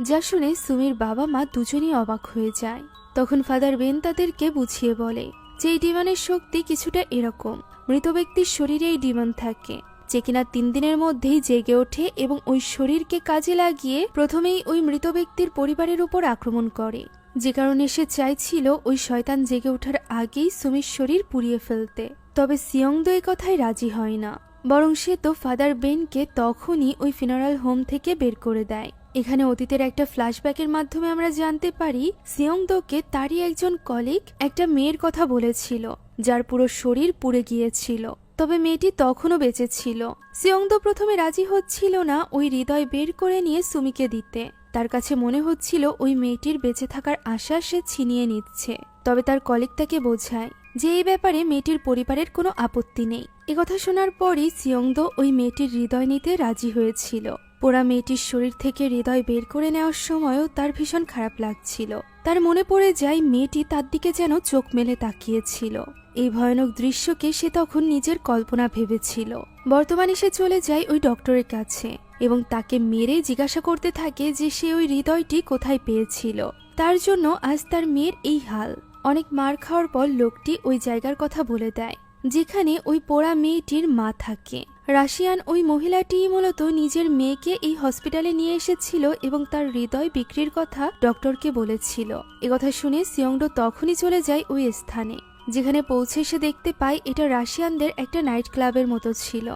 যা শুনে সুমির বাবা মা দুজনেই অবাক হয়ে যায়। তখন ফাদার বেন তাদেরকে বুঝিয়ে বলে যে এই ডিমনের শক্তি কিছুটা এরকম, মৃত ব্যক্তির শরীরে এই ডিমন থাকে, যে কিনা 3 দিনের মধ্যেই জেগে ওঠে এবং ওই শরীরকে কাজে লাগিয়ে প্রথমেই ওই মৃত ব্যক্তির পরিবারের উপর আক্রমণ করে, যে কারণে সে চাইছিল ওই শয়তান জেগে ওঠার আগেই সুমির শরীর পুড়িয়ে ফেলতে। তবে সিয়ংদো এই কথায় রাজি হয় না, বরং সে তো ফাদার বেনকে তখনই ওই ফিনারাল হোম থেকে বের করে দেয়। এখানে অতীতের একটা ফ্ল্যাশব্যাকের মাধ্যমে আমরা জানতে পারি সিয়ংদোকে তারই একজন কলিগ একটা মেয়ের কথা বলেছিল, যার পুরো শরীর পুড়ে গিয়েছিল, তবে মেয়েটি তখনও বেঁচে ছিল। সিয়ংদো প্রথমে রাজি হচ্ছিল না ওই হৃদয় বের করে নিয়ে সুমিকে দিতে। তার কাছে মনে হচ্ছিল ওই মেয়েটির বেঁচে থাকার আশা সে ছিনিয়ে নিচ্ছে। তবে তার কলিগ তাকে বোঝায় যে এই ব্যাপারে মেয়েটির পরিবারের কোনো আপত্তি নেই। একথা শোনার পরই সিয়ংদো ওই মেয়েটির হৃদয় নিতে রাজি হয়েছিল। পোড়া মেয়েটির শরীর থেকে হৃদয় বের করে নেওয়ার সময়ও তার ভীষণ খারাপ লাগছিল। তার মনে পড়ে যায় মেয়েটি তার দিকে যেন চোখ মেলে তাকিয়েছিল। এই ভয়ানক দৃশ্যকে সে তখন নিজের কল্পনা ভেবেছিল। বর্তমানে সে চলে যায় ওই ডক্টরের কাছে এবং তাকে মেরে জিজ্ঞাসা করতে থাকে যে সে ওই হৃদয়টি কোথায় পেয়েছিল। তার জন্য আজ তার মেয়ের এই হাল। অনেক মার খাওয়ার পর লোকটি ওই জায়গার কথা বলে দেয় যেখানে ওই পোড়া মেয়েটির মা থাকে। রাশিয়ান ওই মহিলাটি মূলত নিজের মেয়েকে এই হসপিটালে নিয়ে এসেছিল এবং তার হৃদয় বিক্রির কথা ডক্টরকে বলেছিল। একথা শুনে সিয়ংডো তখনই চলে যায় ওই স্থানে। যেখানে পৌঁছে সে দেখতে পায় এটা রাশিয়ানদের একটা নাইট ক্লাবের মতো ছিল।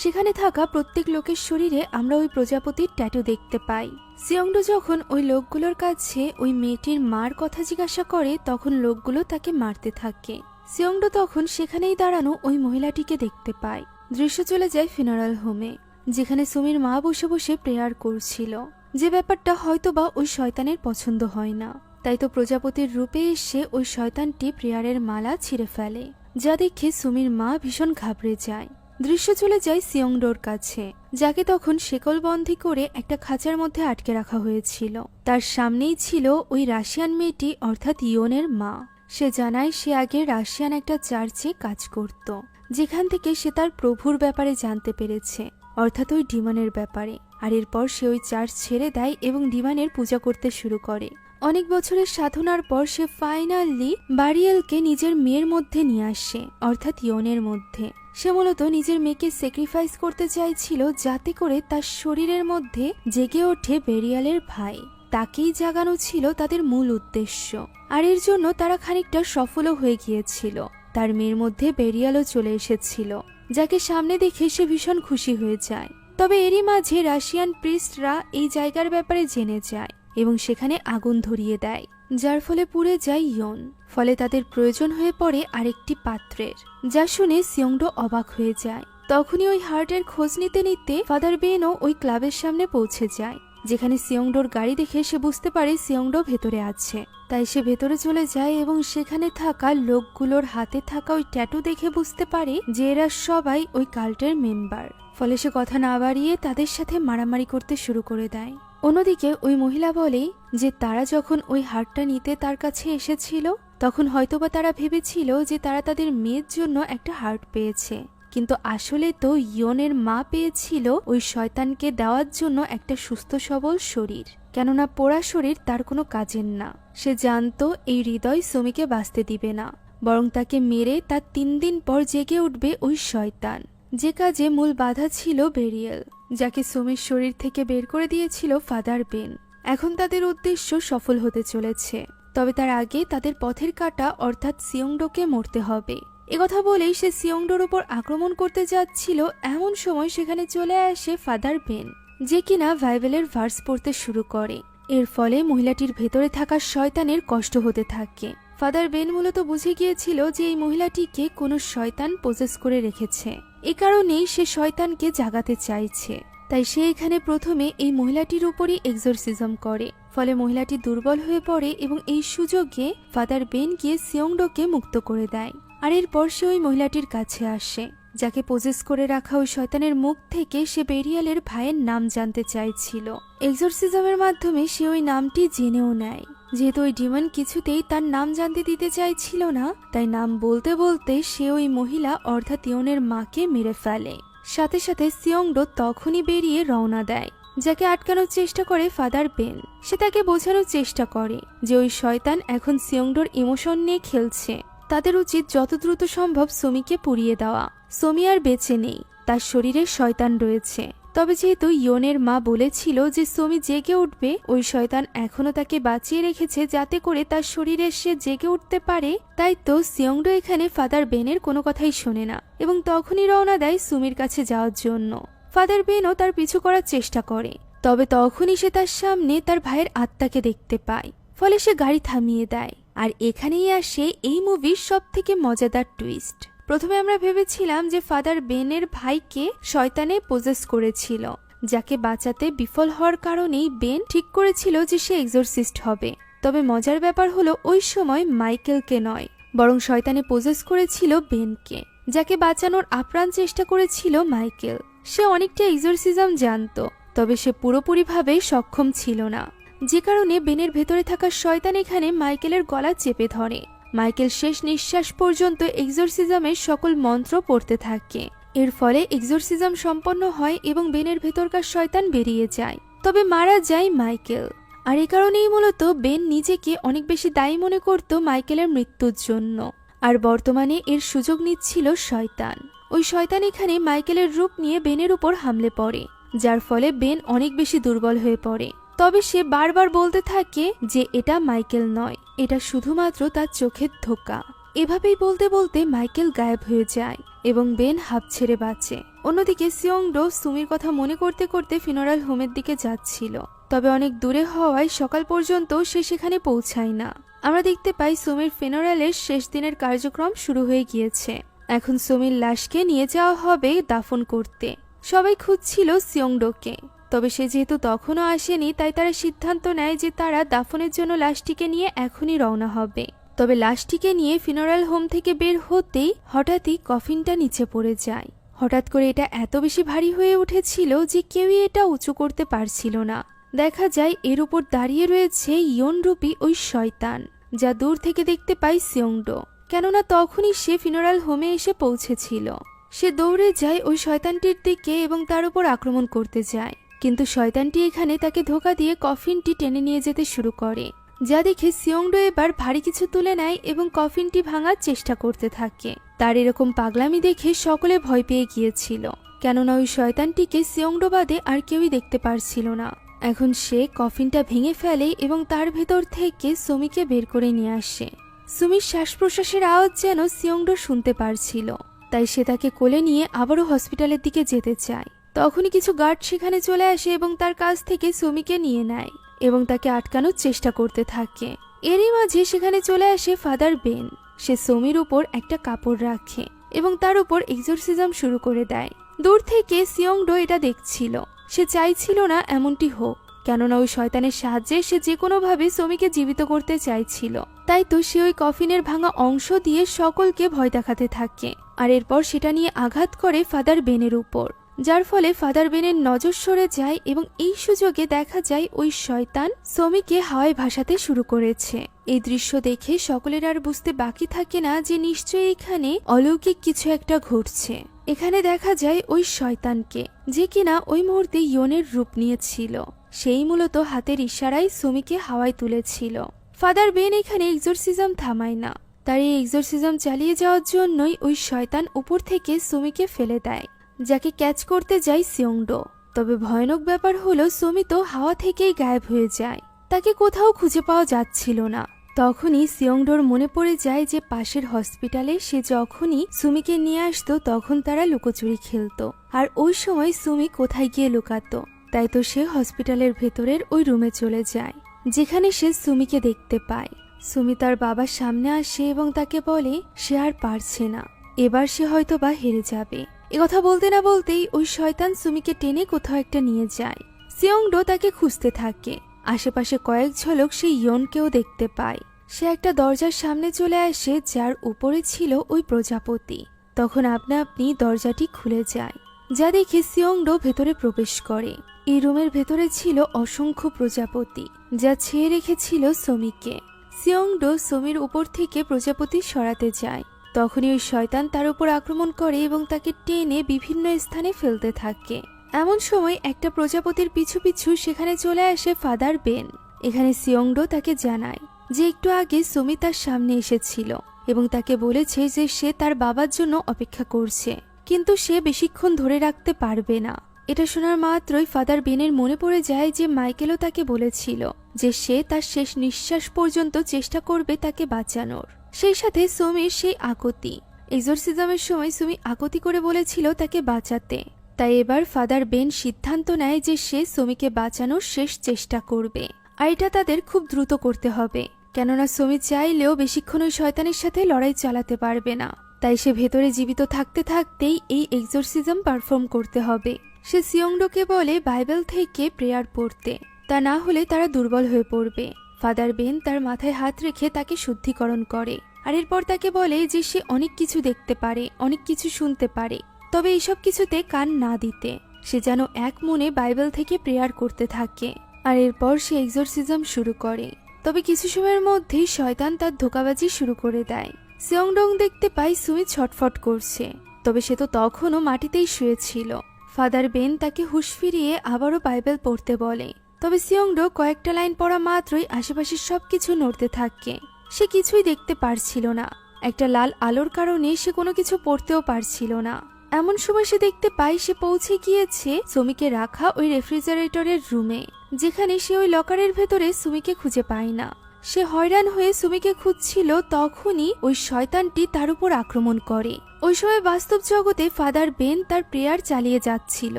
সেখানে থাকা প্রত্যেক লোকের শরীরে আমরা ওই প্রজাপতির ট্যাটু দেখতে পাই। সিয়ংডো যখন ওই লোকগুলোর কাছে ওই মেয়েটির মার কথা জিজ্ঞাসা করে তখন লোকগুলো তাকে মারতে থাকে। সিয়ংডো তখন সেখানেই দাঁড়ানো ওই মহিলাটিকে দেখতে পায়। দৃশ্য চলে যায় ফিনারাল হোমে, যেখানে সুমির মা বসে বসে প্রেয়ার করছিল। যে ব্যাপারটা হয়তোবা ওই শয়তানের পছন্দ হয় না, তাই তো প্রজাপতির রূপে এসে ওই শয়তানটি প্রেয়ারের মালা ছিঁড়ে ফেলে, যা দেখে সুমির মা ভীষণ ঘাবড়ে যায়। দৃশ্য চলে যায় সিয়ংডোর কাছে, যাকে তখন শেকলবন্দি করে একটা খাঁচার মধ্যে আটকে রাখা হয়েছিল। তার সামনেই ছিল ওই রাশিয়ান মেয়েটি অর্থাৎ ইয়নের মা। সে জানায় সে আগে রাশিয়ান একটা চার্চে কাজ করত, যেখান থেকে সে তার প্রভুর ব্যাপারে জানতে পেরেছে, অর্থাৎ ওই ডিমনের ব্যাপারে। আর এরপর সে ওই চার্চ ছেড়ে দেয় এবং ডিমনের পূজা করতে শুরু করে। অনেক বছরের সাধনার পর সে ফাইনালি বারিয়েলকে নিজের মেয়ের মধ্যে নিয়ে আসে, অর্থাৎ ইয়নের মধ্যে। সে মূলত নিজের মেয়েকে স্যাক্রিফাইস করতে চাইছিল যাতে করে তার শরীরের মধ্যে জেগে ওঠে বেরিয়ালের ভাই। তাকেই জাগানো ছিল তাদের মূল উদ্দেশ্য। আর এর জন্য তারা খানিকটা সফলও হয়ে গিয়েছিল। তার মেয়ের মধ্যে বেরিয়ালও চলে এসেছিল, যাকে সামনে দেখে সে ভীষণ খুশি হয়ে যায়। তবে এরই মাঝে রাশিয়ান প্রিস্টরা এই জায়গার ব্যাপারে জেনে যায় এবং সেখানে আগুন ধরিয়ে দেয়, যার ফলে পুড়ে যায় ইয়ন। ফলে তাদের প্রয়োজন হয়ে পড়ে আরেকটি পাত্রের, যা শুনে সিয়ংডো অবাক হয়ে যায়। তখনই ওই হার্টের খোঁজ নিতে নিতে ফাদার বেনও ওই ক্লাবের সামনে পৌঁছে যায়, যেখানে সিয়ংডোর গাড়ি দেখে সে বুঝতে পারে সিয়ংডো ভেতরে আছে। তাই সে ভেতরে চলে যায় এবং সেখানে থাকা লোকগুলোর হাতে থাকা ওই ট্যাটু দেখে বুঝতে পারে যে এরা সবাই ওই কাল্টের মেম্বার। ফলে সে কথা না বাড়িয়ে তাদের সাথে মারামারি করতে শুরু করে দেয়। অন্যদিকে ওই মহিলা বলে যে তারা যখন ওই হারটা নিতে তার কাছে এসেছিল তখন হয়তোবা তারা ভেবেছিল যে তারা তাদের মেয়ের জন্য একটা হার্ট পেয়েছে, কিন্তু আসলে তো ইয়নের মা পেয়েছিল ওই শয়তানকে দেওয়ার জন্য একটা সুস্থ সবল শরীর। কেননা পোড়া শরীর তার কোনো কাজের না। সে জানতো এই হৃদয় সুমিকে বাঁচতে দিবে না, বরং তাকে মেরে তার 3 দিন পর জেগে উঠবে ওই শয়তান, যে কাজে মূল বাধা ছিল বেরিয়েল, যাকে সুমির শরীর থেকে বের করে দিয়েছিল ফাদার বেন। এখন তাদের উদ্দেশ্য সফল হতে চলেছে, তবে তার আগে তাদের পথের কাঁটা অর্থাৎ সিয়ংডোকে মরতে হবে। একথা বলেই সে সিয়ংডোর উপর আক্রমণ করতে যাচ্ছিল, এমন সময় সেখানে চলে আসে ফাদার বেন, যে কিনা বাইবেলের ভার্স পড়তে শুরু করে। এর ফলে মহিলাটির ভেতরে থাকা শয়তানের কষ্ট হতে থাকে। ফাদার বেন মূলত বুঝে গিয়েছিল যে এই মহিলাটিকে কোনো শয়তান পজেস করে রেখেছে, এ কারণেই সে শয়তানকে জাগাতে চাইছে। তাই সে এখানে প্রথমে এই মহিলাটির উপরই এক্সোরসিজম করে। ফলে মহিলাটি দুর্বল হয়ে পড়ে এবং এই সুযোগে ফাদার বেন গিয়ে সিয়ংডোকে মুক্ত করে দেয়। আর এরপর সে ওই মহিলাটির কাছে আসে, যাকে পজেস করে রাখা ওই শয়তানের মুখ থেকে সে বেরিয়ালের ভাইয়ের নাম জানতে চাইছিল। এক্সোরসিজমের মাধ্যমে সে ওই নামটি জেনেও নেয়। যেহেতু ওই ডিমন কিছুতেই তার নাম জানতে দিতে চাইছিল না, তাই নাম বলতে বলতে সে ওই মহিলা অর্থাৎ ইয়নের মাকে মেরে ফেলে। সাথে সাথে সিয়ংডো তখনই বেরিয়ে রওনা দেয়, যাকে আটকানোর চেষ্টা করে ফাদার বেন। সে তাকে বোঝানোর চেষ্টা করে যে ওই শয়তান এখন সিয়ংডোর ইমোশন নিয়ে খেলছে, তাদের উচিত যত দ্রুত সম্ভব সুমিকে পুড়িয়ে দেওয়া। সুমি আর বেঁচে নেই, তার শরীরে শয়তান রয়েছে। তবে যেহেতু ইয়নের মা বলেছিল যে সুমি জেগে উঠবে, ওই শয়তান এখনো তাকে বাঁচিয়ে রেখেছে যাতে করে তার শরীরে সে জেগে উঠতে পারে। তাই তো সিয়ংডো এখানে ফাদার বেনের কোনো কথাই শোনে না এবং তখনই রওনা দেয় সুমির কাছে যাওয়ার জন্য। ফাদার বেনও তার পিছু করার চেষ্টা করে, তবে তখনই সে তার সামনে তার ভাইয়ের আত্মাকে দেখতে পায়। ফলে সে গাড়ি থামিয়ে দেয়। আর এখানেই আসে এই মুভির সবথেকে মজাদার টুইস্ট। প্রথমে আমরা ভেবেছিলাম যে ফাদার বেনের ভাইকে শয়তানে পজেস করেছিল, যাকে বাঁচাতে বিফল হওয়ার কারণেই বেন ঠিক করেছিল যে সে এক্সোরসিস্ট হবে। তবে মজার ব্যাপার হলো ওই সময় মাইকেলকে নয়, বরং শয়তানে পজেস করেছিল বেনকে, যাকে বাঁচানোর আপ্রাণ চেষ্টা করেছিল মাইকেল। সে অনেকটা এক্সোরসিজম জানতো, তবে সে পুরোপুরিভাবে সক্ষম ছিল না, যে কারণে বেনের ভেতরে থাকা শয়তান এখানে মাইকেলের গলা চেপে ধরে। মাইকেল শেষ নিঃশ্বাস পর্যন্ত এক্সোরসিজমের সকল মন্ত্র পড়তে থাকে। এর ফলে এক্সোরসিজম সম্পন্ন হয় এবং বেনের ভেতরকার শয়তান বেরিয়ে যায়। তবে মারা যায় মাইকেল। আর এ কারণেই মূলত বেন নিজেকে অনেক বেশি দায়ী মনে করত মাইকেলের মৃত্যুর জন্য। আর বর্তমানে এর সুযোগ নিচ্ছিল শয়তান। ওই শয়তান এখানে মাইকেলের রূপ নিয়ে বেনের উপর হামলে পড়ে, যার ফলে বেন অনেক বেশি দুর্বল হয়ে পড়ে। তবে সে বারবার বলতে থাকে যে এটা মাইকেল নয়, এটা শুধুমাত্র তার চোখের ধোঁকা। এভাবেই বলতে বলতে মাইকেল গায়েব হয়ে যায় এবং বেন হাঁপ ছেড়ে বাঁচে। অন্যদিকে সিয়ংডো সুমির কথা মনে করতে করতে ফিউনারাল হোমের দিকে যাচ্ছিল। তবে অনেক দূরে হওয়ায় সকাল পর্যন্ত সে সেখানে পৌঁছায় না। আমরা দেখতে পাই সুমির ফিউনারালের শেষ দিনের কার্যক্রম শুরু হয়ে গিয়েছে। এখন সুমির লাশকে নিয়ে যাওয়া হবে দাফন করতে। সবাই খুঁজছিল সিয়ংডোকে, তবে সে যেহেতু তখনও আসেনি, তাই তারা সিদ্ধান্ত নেয় যে তারা দাফনের জন্য লাশটিকে নিয়ে এখনই রওনা হবে। তবে লাশটিকে নিয়ে ফিউনারাল হোম থেকে বের হতেই হঠাৎই কফিনটা নিচে পড়ে যায়। হঠাৎ করে এটা এত বেশি ভারী হয়ে উঠেছিল যে কেউই এটা উঁচু করতে পারছিল না। দেখা যায় এর উপর দাঁড়িয়ে রয়েছে ইয়নরূপী ওই শয়তান, যা দূর থেকে দেখতে পায় সিয়ংডো, কেননা তখনই সে ফিউনারাল হোমে এসে পৌঁছেছিল। সে দৌড়ে যায় ওই শয়তানটির দিকে এবং তার উপর আক্রমণ করতে যায়, কিন্তু শয়তানটি এখানে তাকে ধোঁকা দিয়ে কফিনটি টেনে নিয়ে যেতে শুরু করে, যা দেখে সিয়ংডো এবার ভারী কিছু তুলে নেয় এবং কফিনটি ভাঙার চেষ্টা করতে থাকে। তার এরকম পাগলামি দেখে সকলে ভয় পেয়ে গিয়েছিল, কেননা ওই শয়তানটিকে সিয়ংডো বাদে আর কেউই দেখতে পারছিল না। এখন সে কফিনটা ভেঙে ফেলে এবং তার ভেতর থেকে সুমিকে বের করে নিয়ে আসে। সুমির শ্বাস প্রশ্বাসের আওয়াজ যেন সিয়ংডো শুনতে পারছিল, তাই সে তাকে কোলে নিয়ে আবারও হসপিটালের দিকে যেতে চায়। তখনই কিছু গার্ড সেখানে চলে আসে এবং তার কাছ থেকে সুমিকে নিয়ে নেয় এবং তাকে আটকানোর চেষ্টা করতে থাকে। এরই মাঝে সেখানে চলে আসে ফাদার বেন। সে সুমির উপর একটা কাপড় রাখে এবং তার উপর এক্সোরসিজম শুরু করে দেয়। দূর থেকে সিয়ংডো এটা দেখছিল। সে চাইছিল না এমনটি হোক, কেননা ওই শয়তানের সাহায্যে সে যে কোনোভাবে সুমিকে জীবিত করতে চাইছিল। তাই তো সে ওই কফিনের ভাঙা অংশ দিয়ে সকলকে ভয় দেখাতে থাকে, আর এরপর সেটা নিয়ে আঘাত করে ফাদার বেনের উপর, যার ফলে ফাদার বেনের নজর সরে যায় এবং এই সুযোগে দেখা যায় ওই শয়তান সুমিকে হাওয়ায় ভাসাতে শুরু করেছে। এই দৃশ্য দেখে সকলের আর বুঝতে বাকি থাকে না যে নিশ্চয়ই এখানে অলৌকিক কিছু একটা ঘটছে। এখানে দেখা যায় ওই শয়তানকে, যে কিনা ওই মুহূর্তে ইয়নের রূপ নিয়েছিল। সেই মূলত হাতের ইশারায় সুমিকে হাওয়ায় তুলেছিল। ফাদার বেন এখানে এক্সোরসিজম থামায় না। তার এই এক্সোরসিজম চালিয়ে যাওয়ার জন্যই ওই শয়তান উপর থেকে সুমিকে ফেলে দেয়, যাকে ক্যাচ করতে যায় সিয়ংডো। তবে ভয়ানক ব্যাপার হলো সুমি তো হাওয়া থেকেই গায়েব হয়ে যায়, তাকে কোথাও খুঁজে পাওয়া যাচ্ছিল না। তখনই সিয়ংডোর মনে পড়ে যায় যে পাশের হসপিটালে সে যখনই সুমিকে নিয়ে আসতো তখন তারা লুকোচুরি খেলতো, আর ওই সময় সুমি কোথায় গিয়ে লুকাতো। তাই তো সে হসপিটালের ভেতরের ওই রুমে চলে যায়, যেখানে সে সুমিকে দেখতে পায়। সুমি তার বাবার সামনে আসে এবং তাকে বলে সে আর পারছে না, এবার সে হয়তো বা হেরে যাবে। একথা বলতে না বলতেই ওই শয়তান সুমিকে টেনে কোথাও একটা নিয়ে যায়। সিয়ংডো তাকে খুঁজতে থাকে। আশেপাশে কয়েক ঝলক সে ইয়নকেও দেখতে পায়। সে একটা দরজার সামনে চলে আসে, যার উপরে ছিল ওই প্রজাপতি। তখন আপনা আপনি দরজাটি খুলে যায়, যা দেখে সিয়ংডো ভেতরে প্রবেশ করে। এই রুমের ভেতরে ছিল অসংখ্য প্রজাপতি, যা ছেয়ে রেখেছিল সুমিকে। সিয়ংডো সুমির উপর থেকে প্রজাপতি সরাতে যায়। তখনই ওই শয়তান তার উপর আক্রমণ করে এবং তাকে টেনে বিভিন্ন স্থানে ফেলতে থাকে। এমন সময় একটা প্রজাপতির পিছু পিছু সেখানে চলে আসে ফাদার বেন। এখানে সিয়ংডো তাকে জানায় যে একটু আগে সুমি তার সামনে এসেছিল এবং তাকে বলেছে যে সে তার বাবার জন্য অপেক্ষা করছে, কিন্তু সে বেশিক্ষণ ধরে রাখতে পারবে না। এটা শোনার মাত্রই ফাদার বেনের মনে পড়ে যায় যে মাইকেলও তাকে বলেছিল যে সে তার শেষ নিঃশ্বাস পর্যন্ত চেষ্টা করবে তাকে বাঁচানোর। সেই সাথে সুমির সেই আকতি, এক্সোরসিজমের সময় সুমি আকতি করে বলেছিল তাকে বাঁচাতে। তাই এবার ফাদার বেন সিদ্ধান্ত নেয় যে সে সুমিকে বাঁচানোর শেষ চেষ্টা করবে, আর এটা তাদের খুব দ্রুত করতে হবে, কেননা সুমি চাইলেও বেশিক্ষণ ওই শয়তানের সাথে লড়াই চালাতে পারবে না। তাই সে ভেতরে জীবিত থাকতে থাকতেই এই এক্সোরসিজম পারফর্ম করতে হবে। সে সিয়ংডোকে বলে বাইবেল থেকে প্রেয়ার পড়তে, তা না হলে তারা দুর্বল হয়ে পড়বে। ফাদার বেন তার মাথায় হাত রেখে তাকে শুদ্ধিকরণ করে, আর এরপর তাকে বলে যে সে অনেক কিছু দেখতে পারে, অনেক কিছু শুনতে পারে, তবে এইসব কিছুতে কান না দিতে। সে যেন এক মনে বাইবেল থেকে প্রেয়ার করতে থাকে, আর এরপর সে এক্সরসিজম শুরু করে। তবে কিছু সময়ের মধ্যেই শয়তান তার ধোঁকাবাজি শুরু করে দেয়। সিয়ংডং দেখতে পায় সুমি ছটফট করছে, তবে সে তো তখনও মাটিতেই শুয়েছিল। ফাদার বেন তাকে হুঁশ ফিরিয়ে আবারও বাইবেল পড়তে বলে, তবে সিয়ংডো কয়েকটা লাইন পড়া মাত্রই আশেপাশের সবকিছু নড়তে থাকে। সে কিছুই দেখতে পারছিল না। একটা লাল আলোর কারণে সে কোনো কিছু পড়তেও পারছিল না। এমন সময় সে দেখতে পায় সে পৌঁছে গিয়েছে সুমিকে রাখা ওই রেফ্রিজারেটরের রুমে, যেখানে সে ওই লকারের ভেতরে সুমিকে খুঁজে পায় না। সে হয়রান হয়ে সুমিকে খুঁজছিল, তখনই ওই শয়তানটি তার উপর আক্রমণ করে। ওই সময় বাস্তব জগতে ফাদার বেন তার প্রেয়ার চালিয়ে যাচ্ছিল,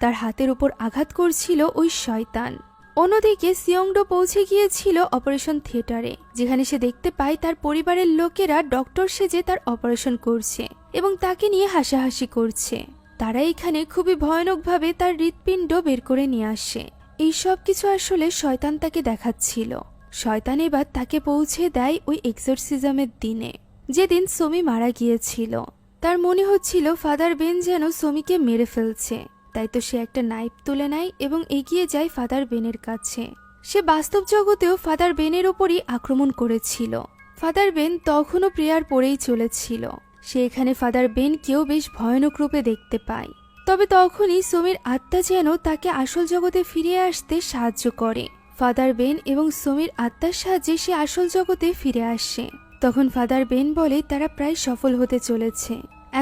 তার হাতের উপর আঘাত করছিল ওই শয়তান। অন্যদিকে সিয়ংডো পৌঁছে গিয়েছিল অপারেশন থিয়েটারে, যেখানে সে দেখতে পায় তার পরিবারের লোকেরা ডক্টর সেজে তার অপারেশন করছে এবং তাকে নিয়ে হাসাহাসি করছে। তারা এখানে খুবই ভয়ানকভাবে তার হৃৎপিণ্ড বের করে নিয়ে আসে। এই সব কিছু আসলে শয়তান তাকে দেখাচ্ছিল। শয়তান এবার তাকে পৌঁছে দেয় ওই এক্সরসিজমের দিনে, যেদিন সুমি মারা গিয়েছিল। তার মনে হচ্ছিল ফাদার বেন যেন সুমিকে মেরে ফেলছে, তাই তো সে একটা নাইফ তুলে নেয় এবং এগিয়ে যায় ফাদার বেনের কাছে। সে বাস্তব জগতেও ফাদার বেনের ওপরই আক্রমণ করেছিল। ফাদার বেন তখনও প্রেয়ার পড়েই চলেছিল। সে এখানে ফাদার বেনকেও বেশ ভয়ানক রূপে দেখতে পায়। তবে তখনই সুমির আত্মা যেন তাকে আসল জগতে ফিরে আসতে সাহায্য করে। ফাদার বেন এবং সুমির আত্মার সাহায্যে সে আসল জগতে ফিরে আসে। তখন ফাদার বেন বলে তারা প্রায় সফল হতে চলেছে,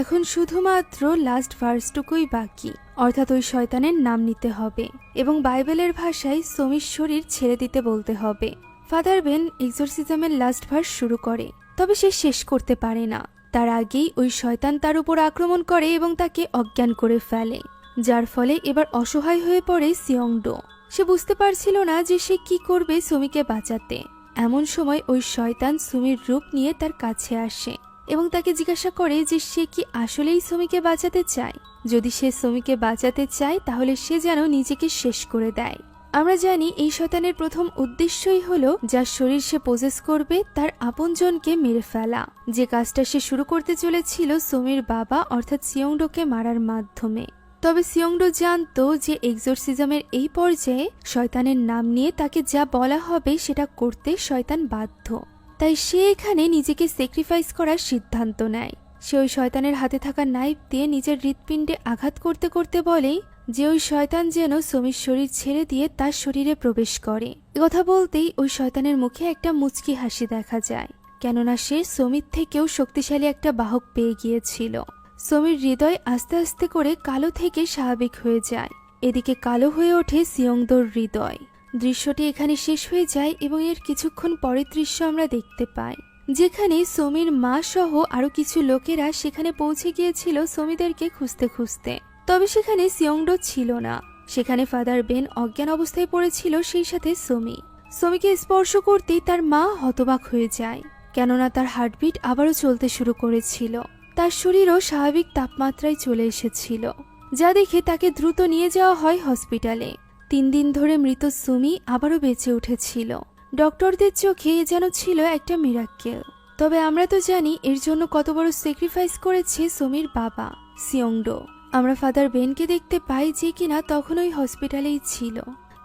এখন শুধুমাত্র লাস্ট ভার্সটুকুই বাকি, অর্থাৎ ওই শয়তানের নাম নিতে হবে এবং বাইবেলের ভাষায় সুমির শরীর ছেড়ে দিতে বলতে হবে। ফাদার বেন এক্সরসিজমের লাস্ট ভার্স শুরু করে, তবে সে শেষ করতে পারে না। তার আগেই ওই শয়তান তার উপর আক্রমণ করে এবং তাকে অজ্ঞান করে ফেলে, যার ফলে এবার অসহায় হয়ে পড়ে সিয়ংডো। সে বুঝতে পারছিল না যে সে কি করবে সুমিকে বাঁচাতে। এমন সময় ওই শয়তান সুমির রূপ নিয়ে তার কাছে আসে এবং তাকে জিজ্ঞাসা করে যে সে কি আসলেই সুমিকে বাঁচাতে চায়। যদি সে সুমিকে বাঁচাতে চায় তাহলে সে যেন নিজেকে শেষ করে দেয়। আমরা জানি এই শয়তানের প্রথম উদ্দেশ্যই হলো যার শরীর সে পজেস করবে তার আপনজনকে মেরে ফেলা, যে কাজটা সে শুরু করতে চলেছিল সুমির বাবা অর্থাৎ সিয়ংডোকে মারার মাধ্যমে। তবে সিয়ংডো জানতো যে এক্সরসিজমের এই পর্যায়ে শয়তানের নাম নিয়ে তাকে যা বলা হবে সেটা করতে শয়তান বাধ্য, তাই সে এখানে নিজেকে স্যাক্রিফাইস করার সিদ্ধান্ত নেয়। সে ওই শয়তানের হাতে থাকা নাইফ দিয়ে নিজের হৃৎপিণ্ডে আঘাত করতে করতে বলে যে ওই শয়তান যেন সুমির শরীর ছেড়ে দিয়ে তার শরীরে প্রবেশ করে। কথা বলতেই ওই শয়তানের মুখে একটা মুচকি হাসি দেখা যায়, কেননা সে সুমির থেকেও শক্তিশালী একটা বাহক পেয়ে গিয়েছিল। সুমির হৃদয় আস্তে আস্তে করে কালো থেকে স্বাভাবিক হয়ে যায়। এদিকে কালো হয়ে ওঠে সিয়ংডোর হৃদয়। দৃশ্যটি এখানে শেষ হয়ে যায় এবং এর কিছুক্ষণ পরের দৃশ্য আমরা দেখতে পাই, যেখানে সুমির মা সহ আরো কিছু লোকেরা সেখানে পৌঁছে গিয়েছিল সুমিদেরকে খুঁজতে খুঁজতে। তবে সেখানে সিয়ংডো ছিল না। সেখানে ফাদার বেন অজ্ঞান অবস্থায় পড়েছিল, সেই সাথে সুমিকে স্পর্শ করতেই তার মা হতবাক হয়ে যায়, কেননা তার হার্টবিট আবারও চলতে শুরু করেছিল। তার শরীরও স্বাভাবিক তাপমাত্রায় চলে এসেছিল, যা দেখে তাকে দ্রুত নিয়ে যাওয়া হয় হসপিটালে। 3 দিন ধরে মৃত সুমি আবারও বেঁচে উঠেছিল। ডক্টরদের চোখে এ যেন ছিল একটা মিরাক্কেল। তবে আমরা তো জানি এর জন্য কত বড় স্যাক্রিফাইস করেছে সুমির বাবা সিয়ংডো। আমরা ফাদার বেনকে দেখতে পাই যে কিনা তখন ওই হসপিটালেই ছিল।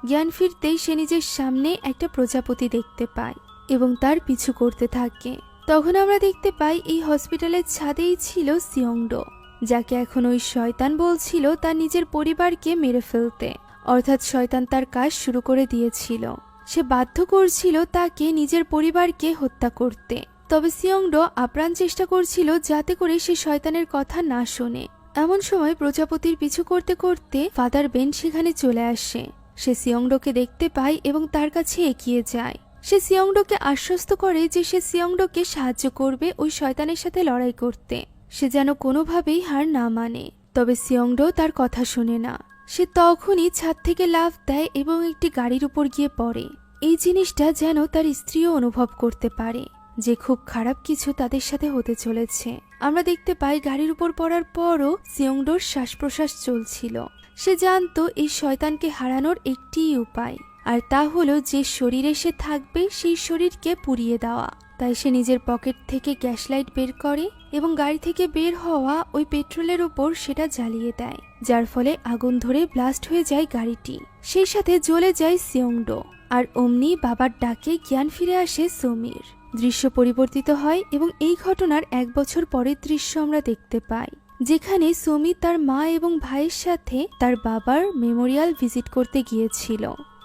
জ্ঞান ফিরতেই সে নিজের সামনে একটা প্রজাপতি দেখতে পায় এবং তার পিছু করতে থাকে। তখন আমরা দেখতে পাই এই হসপিটালের ছাদেই ছিল সিয়ংডো, যাকে এখন ওই শয়তান বলছিল তার নিজের পরিবারকে মেরে ফেলতে, অর্থাৎ শয়তান তার কাজ শুরু করে দিয়েছিল। সে বাধ্য করছিল তাকে নিজের পরিবারকে হত্যা করতে। তবে সিয়ংডো আপ্রাণ চেষ্টা করছিল যাতে করে সে শয়তানের কথা না শোনে। এমন সময় প্রজাপতির পিছু করতে করতে ফাদার বেন সেখানে চলে আসে। সে সিয়ংডোকে দেখতে পায় এবং তার কাছে এগিয়ে যায়। সে সিয়ংডোকে আশ্বস্ত করে যে সে সিয়ংডোকে সাহায্য করবে ওই শয়তানের সাথে লড়াই করতে, সে যেন কোনোভাবেই হার না মানে। তবে সিয়ংডো তার কথা শুনে না। সে তখনই ছাদ থেকে লাফ দেয় এবং একটি গাড়ির উপর গিয়ে পড়ে। এই জিনিসটা যেন তার স্ত্রীও অনুভব করতে পারে যে খুব খারাপ কিছু তাদের সাথে হতে চলেছে। আমরা দেখতে পাই গাড়ির উপর পড়ার পরও সিয়ংডোর শ্বাস প্রশ্বাস চলছিল। সে জানতো এই শয়তানকে হারানোর একটিই উপায়, আর তা হলো যে শরীরে সে থাকবে সেই শরীরকে পুড়িয়ে দেওয়া। তাই সে নিজের পকেট থেকে গ্যাস লাইট বের করে এবং গাড়ি থেকে বের হওয়া ওই পেট্রোলের উপর সেটা জ্বালিয়ে দেয়। যার ফলে আগুন ধরে ব্লাস্ট হয়ে যায় গাড়িটি। সেই সাথে জ্বলে যায় সিয়ংডো। আর অমনি বাবার ডাকে জ্ঞান ফিরে আসে সুমির। দৃশ্য পরিবর্তিত হয় এবং এই ঘটনার 1 বছর পরের দৃশ্য আমরা দেখতে পাই, যেখানে সুমি তার মা এবং ভাইয়ের সাথে তার বাবার মেমোরিয়াল ভিজিট করতে গিয়েছিল।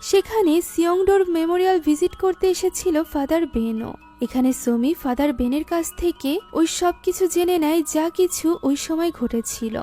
সেখানে সিয়ংডোর মেমোরিয়াল ভিজিট করতে এসেছিল ফাদার বেনও। এখানে সুমি ফাদার বেনের কাছ থেকে ওই সব কিছু জেনে নেয় যা কিছু ওই সময় ঘটেছিল,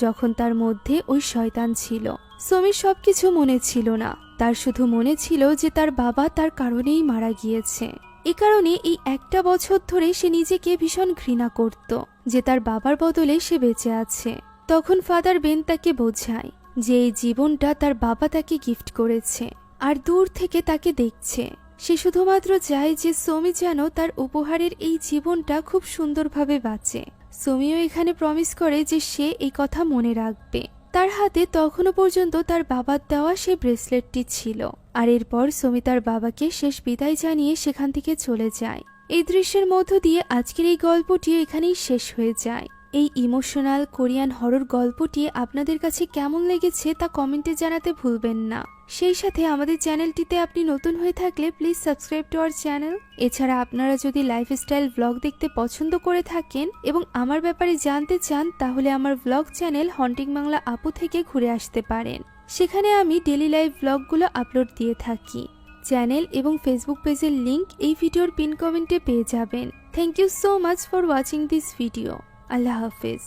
যখন তার মধ্যে ওই শয়তান ছিল। সুমির সবকিছু মনে ছিল না, তার শুধু মনে ছিল যে তার বাবা তার কারণেই মারা গিয়েছে। এ কারণে এই 1টা বছর ধরে সে নিজেকে ভীষণ ঘৃণা করত যে তার বাবার বদলে সে বেঁচে আছে। তখন ফাদার বেন তাকে বোঝায় যে এই জীবনটা তার বাবা তাকে গিফট করেছে আর দূর থেকে তাকে দেখছে। সে শুধুমাত্র চায় যে সুমি যেন তার উপহারের এই জীবনটা খুব সুন্দরভাবে বাঁচে। সুমিও এখানে প্রমিস করে যে সে এই কথা মনে রাখবে। তার হাতে তখনও পর্যন্ত তার বাবার দেওয়া সেই ব্রেসলেটটি ছিল। আর এরপর সুমি তার বাবাকে শেষ বিদায় জানিয়ে সেখান থেকে চলে যায়। এই দৃশ্যের মধ্য দিয়ে আজকের এই গল্পটি এখানেই শেষ হয়ে যায়। এই ইমোশনাল কোরিয়ান হরর গল্পটি আপনাদের কাছে কেমন লেগেছে তা কমেন্টে জানাতে ভুলবেন না। সেই সাথে আমাদের চ্যানেলটিতে আপনি নতুন হয়ে থাকলে please subscribe to our channel. এছাড়া আপনারা যদি লাইফস্টাইল ব্লগ দেখতে পছন্দ করে থাকেন এবং আমার ব্যাপারে জানতে চান, তাহলে আমার ব্লগ চ্যানেল হন্টিং বাংলা আপু থেকে ঘুরে আসতে পারেন। সেখানে আমি ডেলি লাইফ ব্লগগুলো আপলোড দিয়ে থাকি। চ্যানেল এবং ফেসবুক পেজের লিংক এই ভিডিওর পিন কমেন্টে পেয়ে যাবেন। Thank you so much for watching this video. আল্লাহ হাফেজ।